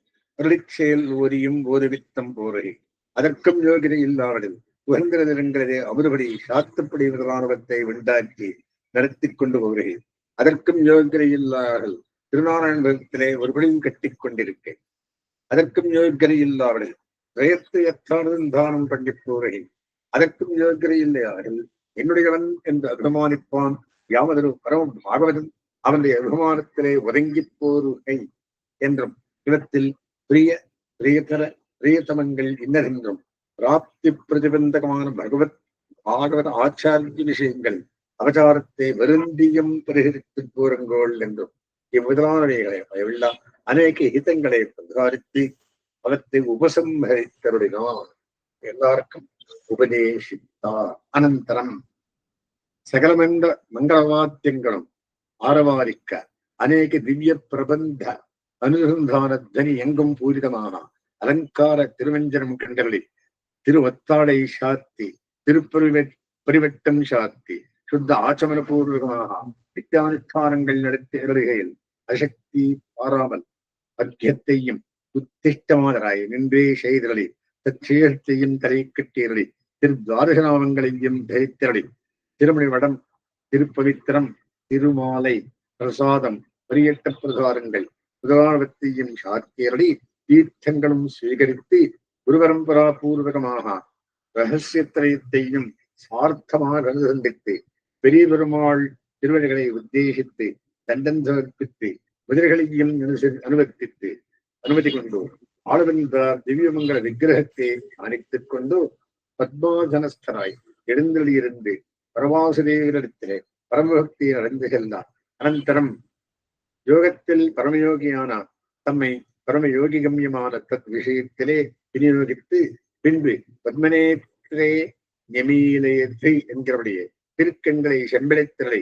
செயல் ஓரியும் ஓருவித்தம் போருகை, அதற்கும் யோகிதை இல்லாவிடல் உகந்திரங்களே அவருபடி சாத்துப்படி முதலானவத்தை உண்டாக்கி நடத்தி கொண்டு போகிறேன். அதற்கும் யோகிதை இல்லாமல் திருநாராயணத்திலே ஒருபடியும் கட்டி கொண்டிருக்கேன். அதற்கும் யோகிதை இல்லாவிடல் துயத்து எத்தானதும் தானம் பண்ணி போகிறேன். அதற்கும் யோகிதை இல்லையார்கள் என்னுடையவன் என்று அபிமானிப்பான். யாவதொரு பரம பாகவதன் அவனுடைய அபிமானத்திலே ஒதுங்கி போருகை என்றும் இவத்தில் பிரியதமங்கள் இன்னதென்றும் பிராப்தி பிரதிபந்தகமான பாகவத ஆச்சாரிய விஷயங்கள் அவதாரத்தை வருந்தியும் பரிகரித்து கூறுங்கோள் என்றும் இவ்விதமானவைகளை பயவில்லா அநேக ஹிதங்களை பிரகாரித்து அவற்றை உபசம்ஹரித்தருடினார், எல்லாருக்கும் உபதேசித்தார். அனந்தரம் சகலமந்த மங்களவாத்தியங்களும் ஆரவாரிக்க அநேக திவ்ய பிரபந்த அனுசந்தான தனி எங்கும் பூரிதமான அலங்கார திருவஞ்சனம் கண்டறி திருவத்தாடை சாத்தி திருப்பரிவட்டம் சாத்தி சுத்த ஆச்சமனபூர்வகமாக நித்தியானுஷ்டானங்கள் நடத்தி வருகையில் அசக்தி பாராமல் பத்தியத்தையும் உத்திஷ்டமானராய் நின்றே செய்தரளி தற்சேகத்தையும் தலை கட்டியரளி திருத்வாரகநாமங்களையும் தரித்தரளி திருமணி வடம் திருப்பவித்திரம் திருமாலை பிரசாதம் பரியட்ட பிரசாரங்கள் முதலானவற்றையும் சாத்தியரளி தீர்த்தங்களும் சுவீகரித்து குருபரம்பரா பூர்வகமாக ரகசியத்திரயத்தையும் சார்த்தமாக அனுசந்தித்து பெரிய பெருமாள் திருவடிகளை உத்தேசித்து தண்டன் சமர்ப்பித்து குதிரைகளையும் அனுவர்த்தித்து அனுமதி கொண்டு ஆளுவென்றார் திவ்யமங்கல விக்கிரகத்தை அணைத்துக் கொண்டு பத்மாஜனஸ்தராய் எழுந்தளியிருந்து பரமாசுதேவரிடத்திலே பரமபக்தியை அடைந்து செல்லார். அனந்தரம் யோகத்தில் பரமயோகியான தம்மை பரமயோகிகமியமான தத் விஷயத்திலே விநியோகித்து பின்பு பத்மனேத்திரே ஞமீலேத்தை என்கிறபடியே திருக்கண்களை செம்பிளைத்திரளை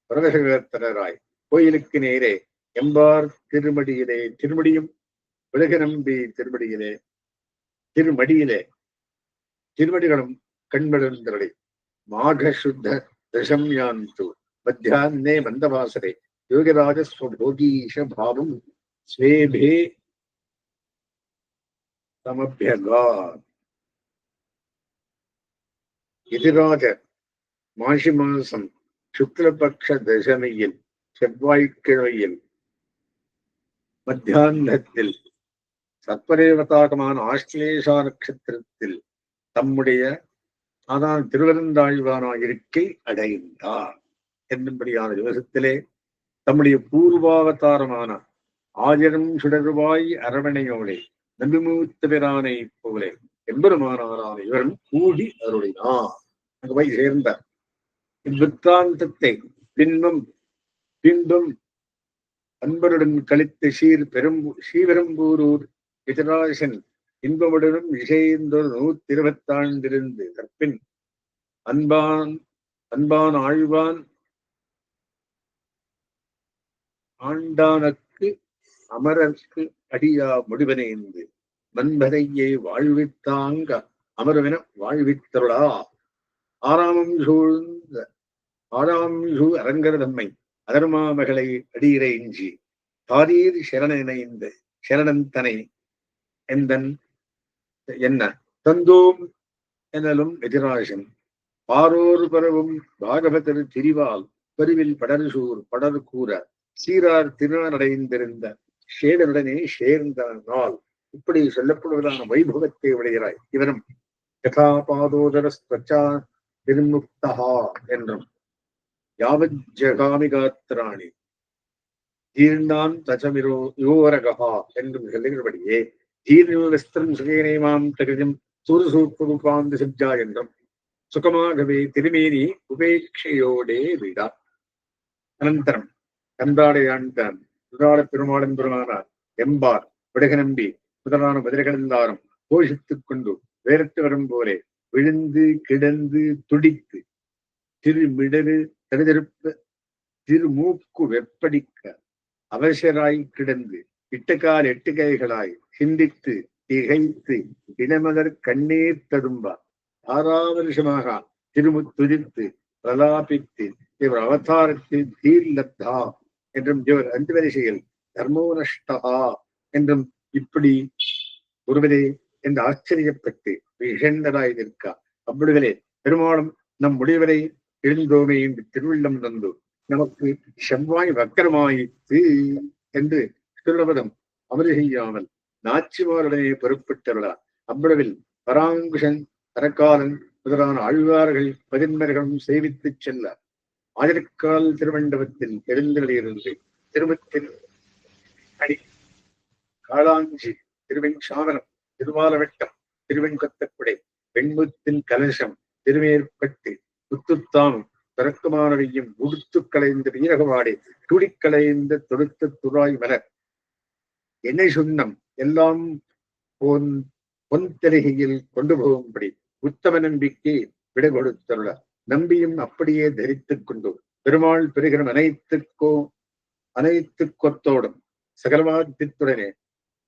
பரதராய் கோயிலுக்கு நேரே எம்பார் திருமடியிலே திருமடியும் உலக நம்பி திருமடிகளும் கண்படுந்தரளை மாக சுத்த தசம் யாந்து மத்தியான்னே மந்தவாசரே யோகிராஜஸ்வபோகீஷ பாவம் ஸ்வேபே சமபியகா. எதிராக மாசி மாசம் சுக்லபக்ஷ தசமியில் செவ்வாய்க்கிழமையில் மத்தியானத்தில் சத்வரேவதாகமான ஆஸ்லேஷா நட்சத்திரத்தில் தம்முடைய ஆனால் திருவரந்தாழ்வான இருக்கை அடைந்தார் என்னும்படியான திவசத்திலே தம்முடைய பூர்வாவதாரமான 1000 சுடர்வாய் அரவணையோளே நம்பிமூத்த பிரானை போலே எம்பெருமானாரான இவரும் கூடி அருளினார். அங்கு போய் சேர்ந்தார். இவ்விற்த்தாந்தத்தை பின்பும் அன்பருடன் கழித்த ஸ்ரீபெரும்பூரூர் விஜராசன் இன்பமுடனும் இசைந்தொரு 120 கற்பின் அன்பான் ஆழ்வான் ஆண்டானுக்கு அமரர்க்கு அடியா முடிவனேந்து வன்பதையே வாழ்வித்தாங்க அமர்வென வாழ்வித்தருளா. ஆறாமம் சூழ்ந்த அரங்கர தம்மை அதர்மா மகளை அடியிற இஞ்சி தாரீர் சரண சரணன் தனை எந்தன் என்ன தந்தோம் எனலும் எதிராசன் பாரோர் பரவும் பாகவதர் திரிவால் பருவில் படர்சூர் படர் கூற சீரார் திருநடைந்திருந்த சேடனுடனே சேர்ந்த நாள். இப்படி சொல்லப்படுவதான வைபவத்தை உடைகிறாய். இவரும் யதாபாதோதர ஸ்வச்சா திருமுக்தஹா என்றும் யாவத் ஜகாமிகாத்திராணி ஜீர்ணான் தசமிரோ யோரகா என்றும் சொல்லுகிறபடியே ஜீர்ணஸ்திரம் சுகேனேமாம் தகுதியும் சூரசூப்பகுபாந்த சிப்ஜா என்றும் சுகமாகவே திருமேனி உபேட்சையோடே விடா. அனந்தரம் கந்தாடையாண்டான் சுதார பெருமாளன் பெருமானார் எம்பார் விடக நம்பி முதலான மதுரைகளந்தாரும் போஷித்துக் கொண்டு வேரத்து வரும் போலே விழுந்து கிடந்து துடித்து திருமிடரு தடுதெருப்ப திருமூக்கு வெப்படிக்க அவசராய் கிடந்து இட்டுக்கால் எட்டு கைகளாய் சிந்தித்து திகைத்து இனமலர் கண்ணீர் ததும்பா 6 வருஷமாக திருமுத்துதித்து பிரலாபித்து இவர் அவதாரத்தில் தீர்லத்தா என்றும் இவர் 5 வரிசையில் தர்மோ நஷ்டா என்றும் இப்படி ஒருவரே என்று ஆச்சரியப்பட்டு விஷண்டராய் நிற்க அவ்வளவுகளே பெருமாளும் நம் முடிவரை எழுந்தோமே என்று திருவிள்ளம் தந்து நமக்கு செவ்வாய் வக்கரமாயிற்று என்று சொல்லுவதும் அமது செய்யாமல் நாச்சிமாருடனே பொறுப்பிட்டவர்களா. அவ்வளவில் பராங்குஷன் பரக்காலன் முதலான ஆழ்வார்கள் பதின்மர்களும் சேவித்துச் செல்ல ஆயிரக்கால் திருமண்டபத்தில் எழுந்தளியிருந்து திருமத்தில் அடி காளாஞ்சி திருவெஞ்சாவனம் திருவாலவட்டம் திருவெண்கொத்தக்குடை வெண்முத்தின் கலசம் திருமேற்பட்டு புத்துத்தானும் தரக்குமானவையும் உடுத்து களைந்த வீரகவாடை துடிக்களைந்த தொடுத்த துறாய் மலர் எண்ணெய் சுண்ணம் எல்லாம் பொன்தெரிகையில் கொண்டு போகும்படி உத்தம நம்பிக்கை விடை கொடுத்தருள. நம்பியும் அப்படியே தரித்துக் கொண்டு பெருமாள் பெறுகிற அனைத்து கொத்தோடும் சகலவாத்தித்துடனே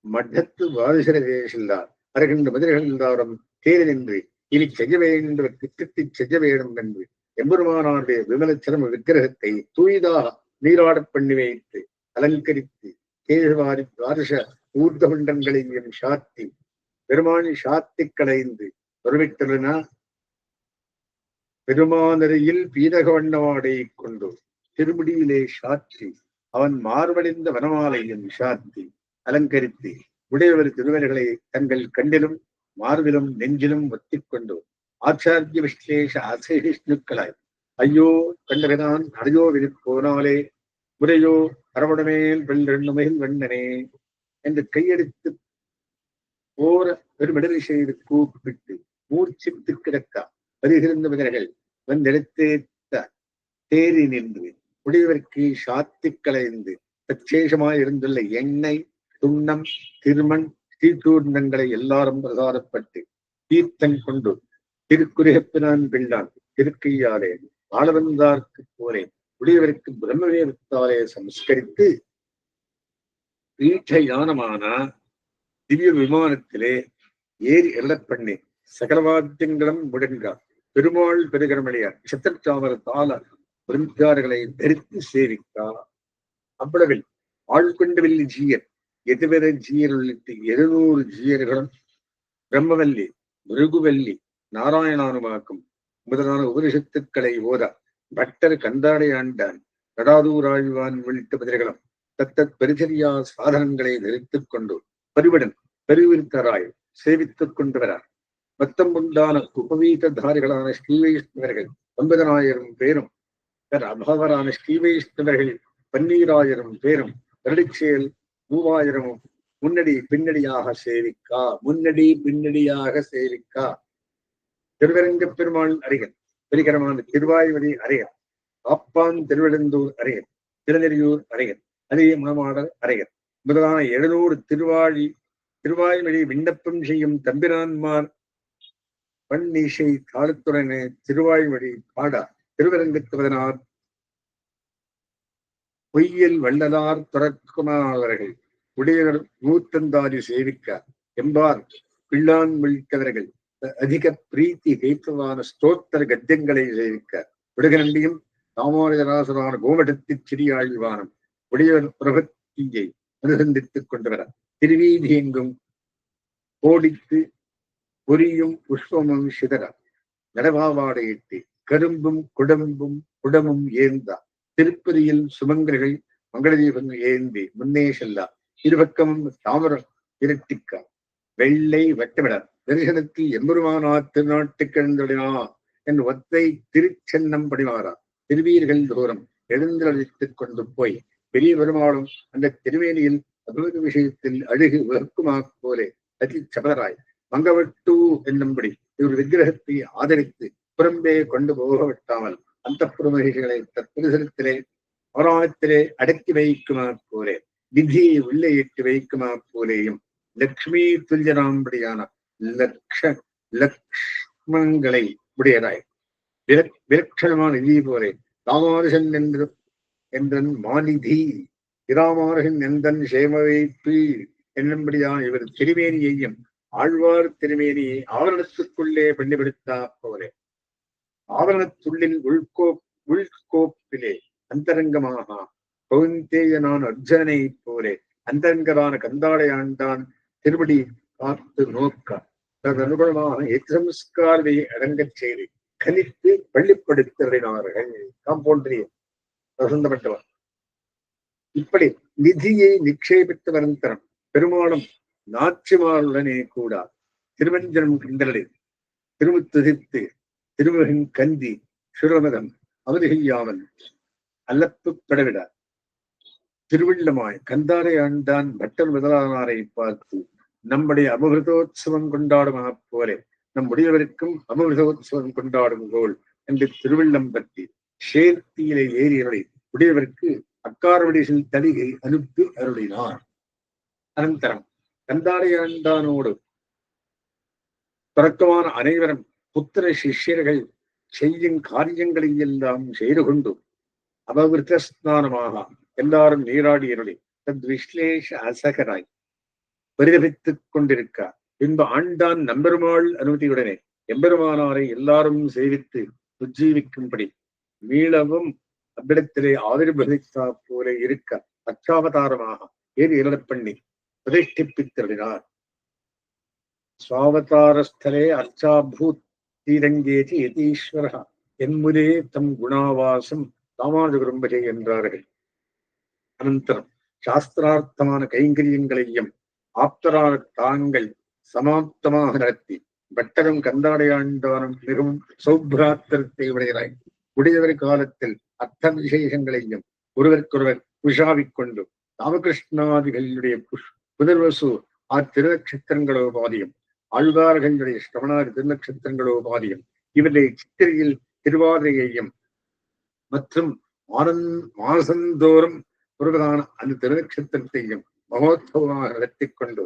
மட்டத்து வாதிசர தேசில்லார் வருகின்ற மதுரைகள் எல்லாரும் தேறி நின்று இனி செய்ய வேண்டுவ திட்டத்தை செய்ய வேண்டும் என்று எம்பெருமானாருடைய விமல சிரம விக்கிரகத்தை தூய்தாக நீராடப் பண்ணி வைத்து அலங்கரித்து கேழ்வாரி துவாதச ஊர்தகுண்டங்களையும் சாத்தி பெருமானி சாத்தி களைந்து வருவித்தனா பெருமானரையில் பீதக வண்ணவாடை கொண்டு திருமுடியிலே சாற்றி அவன் மார்படைந்த வனமாலையும் சாத்தி அலங்கரித்து உடையவர் திருவர்களை தங்கள் கண்டிலும் மார்பிலும் நெஞ்சிலும் ஒத்திக்கொண்டு ஆச்சாரிய விஸ்லேஷ அசகிஷ்ணுக்களாய் ஐயோ கண்டகதான் அடையோ விதிப்போனாலே முறையோ அரவணமேல் வெள்ளெண்ணுமையில் வண்ணனே என்று கையெடுத்து போர பெருமிடரை செய்து கூப்பிட்டு மூர்ச்சித்து கிடக்க வருகின்ற மனிதர்கள் வந்தெடுத்தேத்த தேறி நின்று உடையவர்க்கு சாத்தி களைந்து பிரத்யேகமாய் இருந்துள்ள எண்ணெய் துண்ணம் திருமண் தீர்த்தூர்ணங்களை எல்லாரும் பிரசாரப்பட்டு தீர்த்தம் கொண்டு திருக்குறையப்பினான் பிள்ளான் திருக்கையாலே ஆளவந்தார்க்கு போலே உடையவருக்கு பிரம்மவேதத்தாலே சம்ஸ்கரித்து பீட்டயானமான திவ்ய விமானத்திலே ஏறி எழப்பண்ணி சகலவாத்தியங்களும் முடங்கார் பெருமாள் பெருகரமணியார் சத்திரச்சாமர தாள பிரிந்தார்களை தரித்து சேவித்தார். அவ்வளவில் ஆழ்கொண்டவல்லி ஜீயர் எதுவர ஜீயர் உள்ளிட்டு 200 ஜீயர்களும் பிரம்மவல்லி மிருகுவல்லி நாராயணானுமாக்கும் முதலான உபனிஷத்துக்களை ஓத பட்டர் கந்தாடை ஆண்டான் கடாதூராழ்வான் உள்ளிட்ட பதில்களும் தத்தத் பரிசரியா சாதனங்களை தரித்துக் கொண்டு பரிவுடன் பெருவிருத்தராய் சேவித்துக் கொண்டு வரார். மொத்தம் உண்டான உபவீததாரிகளான ஸ்ரீவைஷ்ணவர்கள் 9,000 பேரும் அபாவரான ஸ்ரீவைஷ்ணவர்கள் 12,000 பேரும் வருடிச்செயல் 3,000 முன்னடி பின்னடியாக சேவிக்கா திருவரங்க பெருமாள் அருகன் பெரிகரமான திருவாய்மொழி அருகன் ஆப்பான் திருவெழுந்தூர் அருகன் திருநெறியூர் அருகன் அதிக மாமாடர் அருகன் முதலான 700 திருவாய்மொழி விண்ணப்பம் செய்யும் தம்பிரான்மார் பன்னிசை காலத்துடனே திருவாய்மொழி பாட திருவரங்கத்துவதனார் பொய்யில் வள்ளலார் துறக்குமானவர்கள் உடையவர் மூத்தந்தாரி சேவிக்க எம்பார் பிள்ளான் விழித்தவர்கள் அதிக பிரீத்தி கைத்தவான ஸ்தோத்திர கத்தியங்களை சேவிக்க உலகநம்பியும் தாமோதராசரான கோமடத்திற் சிறியாழ்வானம் உடையவர் பிரபத்தியை அனுசந்தித்துக் கொண்டவர திருவீதி எங்கும் கோடித்து பொரியும் புஷ்பமும் சிதற நடவாவாடையிட்டு கரும்பும் குடமும் ஏந்தா திருப்பதியில் சுமங்கர்கள் மங்கள தீபங்கள் ஏந்தி முன்னே செல்லா இருபக்கமும் தாமரம் இரட்டிக்கா வெள்ளை வட்டமிட தரிசனத்தில் எம்பெருமானார் திருநாட்டுக்கு எழுந்தொழினா என்று ஒத்தை திருச்சென்னம் படிமாறா திருவீர்கள் தூரம் எழுந்தளித்துக் கொண்டு போய் பெரிய பெருமாளும் அந்த திருவேணியில் அபூர்வ விஷயத்தில் அழுகு வகுக்குமா போலே அதி சபதராய் மங்கவட்டு என்னும்படி இவர் விக்கிரகத்தை ஆதரித்து புறம்பே கொண்டு போக விட்டாமல் அந்த புறமகிகளை தற்பரிசனத்திலே அவராணத்திலே அடக்கி வைக்குமா போலே விதியை உள்ளே இட்டு வைக்குமா போலேயும் லக்ஷ்மி துல்ஜனாம்படியான லக்ஷ்மங்களை உடையதாய் விலட்சணமான நிதி போலே ராமானுஷன் என்றன் மாநிதி இராமானுஷன் எந்தன் சேமவைப்பு என்னும்படியான இவர் திருமேனியையும் ஆழ்வார் திருமேனியை ஆவரணத்துக்குள்ளே பண்ணிவிடுத்தா போலே ஆவரணத்துள்ளில் உள்கோப்பிலே அந்தரங்கமாக கௌந்தேயனான அர்ஜனை போலே அந்தரங்கரான கந்தாடை ஆண்டான் திருப்படி பார்த்து நோக்க ததனுகுணமான எச்சம்ஸ்காரதை அடங்கச் செய்து கணித்து பள்ளிப்படுத்தினார்கள் காம்பவுண்டரிய வசந்தப்பட்டவர் இப்படி நிதியை நிக்ஷேபித்த வரந்தரம் பெருமாளும் நாச்சிமாருடனே கூட திருவஞ்சனம் கண்டலை திருமுத்துதித்து திருமகன் கந்தி சுரமதம் அவதிகையாமல் அல்லப்பு படவிட திருவிள்ளமாய் கந்தாரை ஆண்டான் பட்டன் முதலானாரை பார்த்து நம்முடைய அபகிருதோத்சவம் கொண்டாடும் போலே நம்முடையவருக்கும் அபகிருதோத்சவம் கொண்டாடும் கோள் என்று திருவிள்ளம் பற்றி சேர்த்தியிலே ஏறியவரை உடையவருக்கு அக்காரவடிசில் தலிகை அனுப்பி அருளினார். அனந்தரம் கந்தாரை ஆண்டானோடு தொடக்கமான அனைவரும் புத்திர சிஷ்யர்கள் செய்யும் காரியங்களை எல்லாம் செய்து கொண்டு அபகிருத ஸ்நானமாக எல்லாரும் நீராடியருளி தத் விஸ்லேஷ அசகராய் பரிதபித்துக் கொண்டிருக்க பின்பு ஆண்டான் நம்பெருமாள் அனுமதியுடனே எம்பெருமானாரை எல்லாரும் சேவித்து உஜ்ஜீவிக்கும்படி மீளவும் அவ்விடத்திலே ஆவிர்வதித்தா போல இருக்க அச்சாவதாரமாக ஏறி இழப் பண்ணி பிரதிஷ்டிப்பித்தருளினார். ஸ்வாவதாரஸ்தலே அர்ச்சாபூத் தீரங்கேதி யதீஸ்வர என்முதே தம் குணாவாசம் ராமானுஜகுரும்பஜை என்றார்கள். அனந்தரம் சாஸ்திரார்த்தமான கைங்கரியங்களையும் ஆப்தரான தாங்கள் சமாப்தமாக நடத்தி பட்டரும் கந்தாடையாண்டானும் மிகவும் சௌப்ராத்திரத்தை உடையராய் உடையவர் காலத்தில் அர்த்த விசேஷங்களையும் ஒருவருக்கொருவர் உஷாவிக்கொண்டு ராமகிருஷ்ணாதிகளுடைய புதர்வசு திருநட்சத்திரங்களோபாதியும் ஆழ்வார்களுடைய ஸ்ரவணாதி திருநட்சத்திரங்களோபாதியும் இவருடைய சித்திரையில் திருவாதிரையையும் மற்றும் மாசந்தோறும் ஒருவரான அந்த திருநட்சத்திரத்தையும் மகோத்சவமாக நடத்தி கொண்டு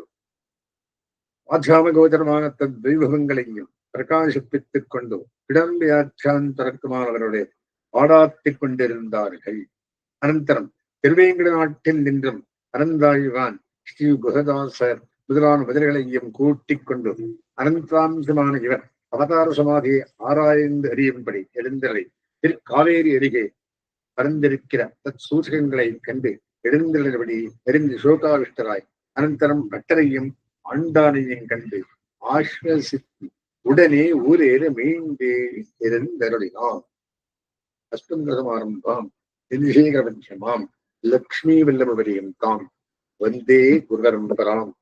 ஆச்சாமகோச்சரமான தத் வைபவங்களையும் பிரகாசிப்பித்துக் கொண்டு இடம்பியாச்சாந்தரக்குமானவருடைய பாடாத்திக் கொண்டிருந்தார்கள். அனந்தரம் திருவேங்கட நாட்டில் நின்றும் அனந்தாழ்வான் ஸ்ரீ குஹதாசர் முதலான முதல்களையும் கூட்டிக் கொண்டு அனந்தாம்சமான இவர் அவதார சமாதியை ஆராய்ந்து அறியும்படி எழுந்தரை திருக்காவேரி அருகே பறந்திருக்கிற தத் சூசகங்களை கண்டு எழுந்தபடி நெருங்கி சோகாவிஷ்டராய் அனந்தரம் பட்டரையும் ஆண்டானையும் கண்டு ஆஸ்வசித்து உடனே ஊரேற மீண்டே இருந்தருளினான். அஸ்மந்தசமாரம்பாம் நிதிசேகரபஞ்சமாம் லக்ஷ்மி வல்லபரியம் தாம் வந்தே குருபரம்பராம்.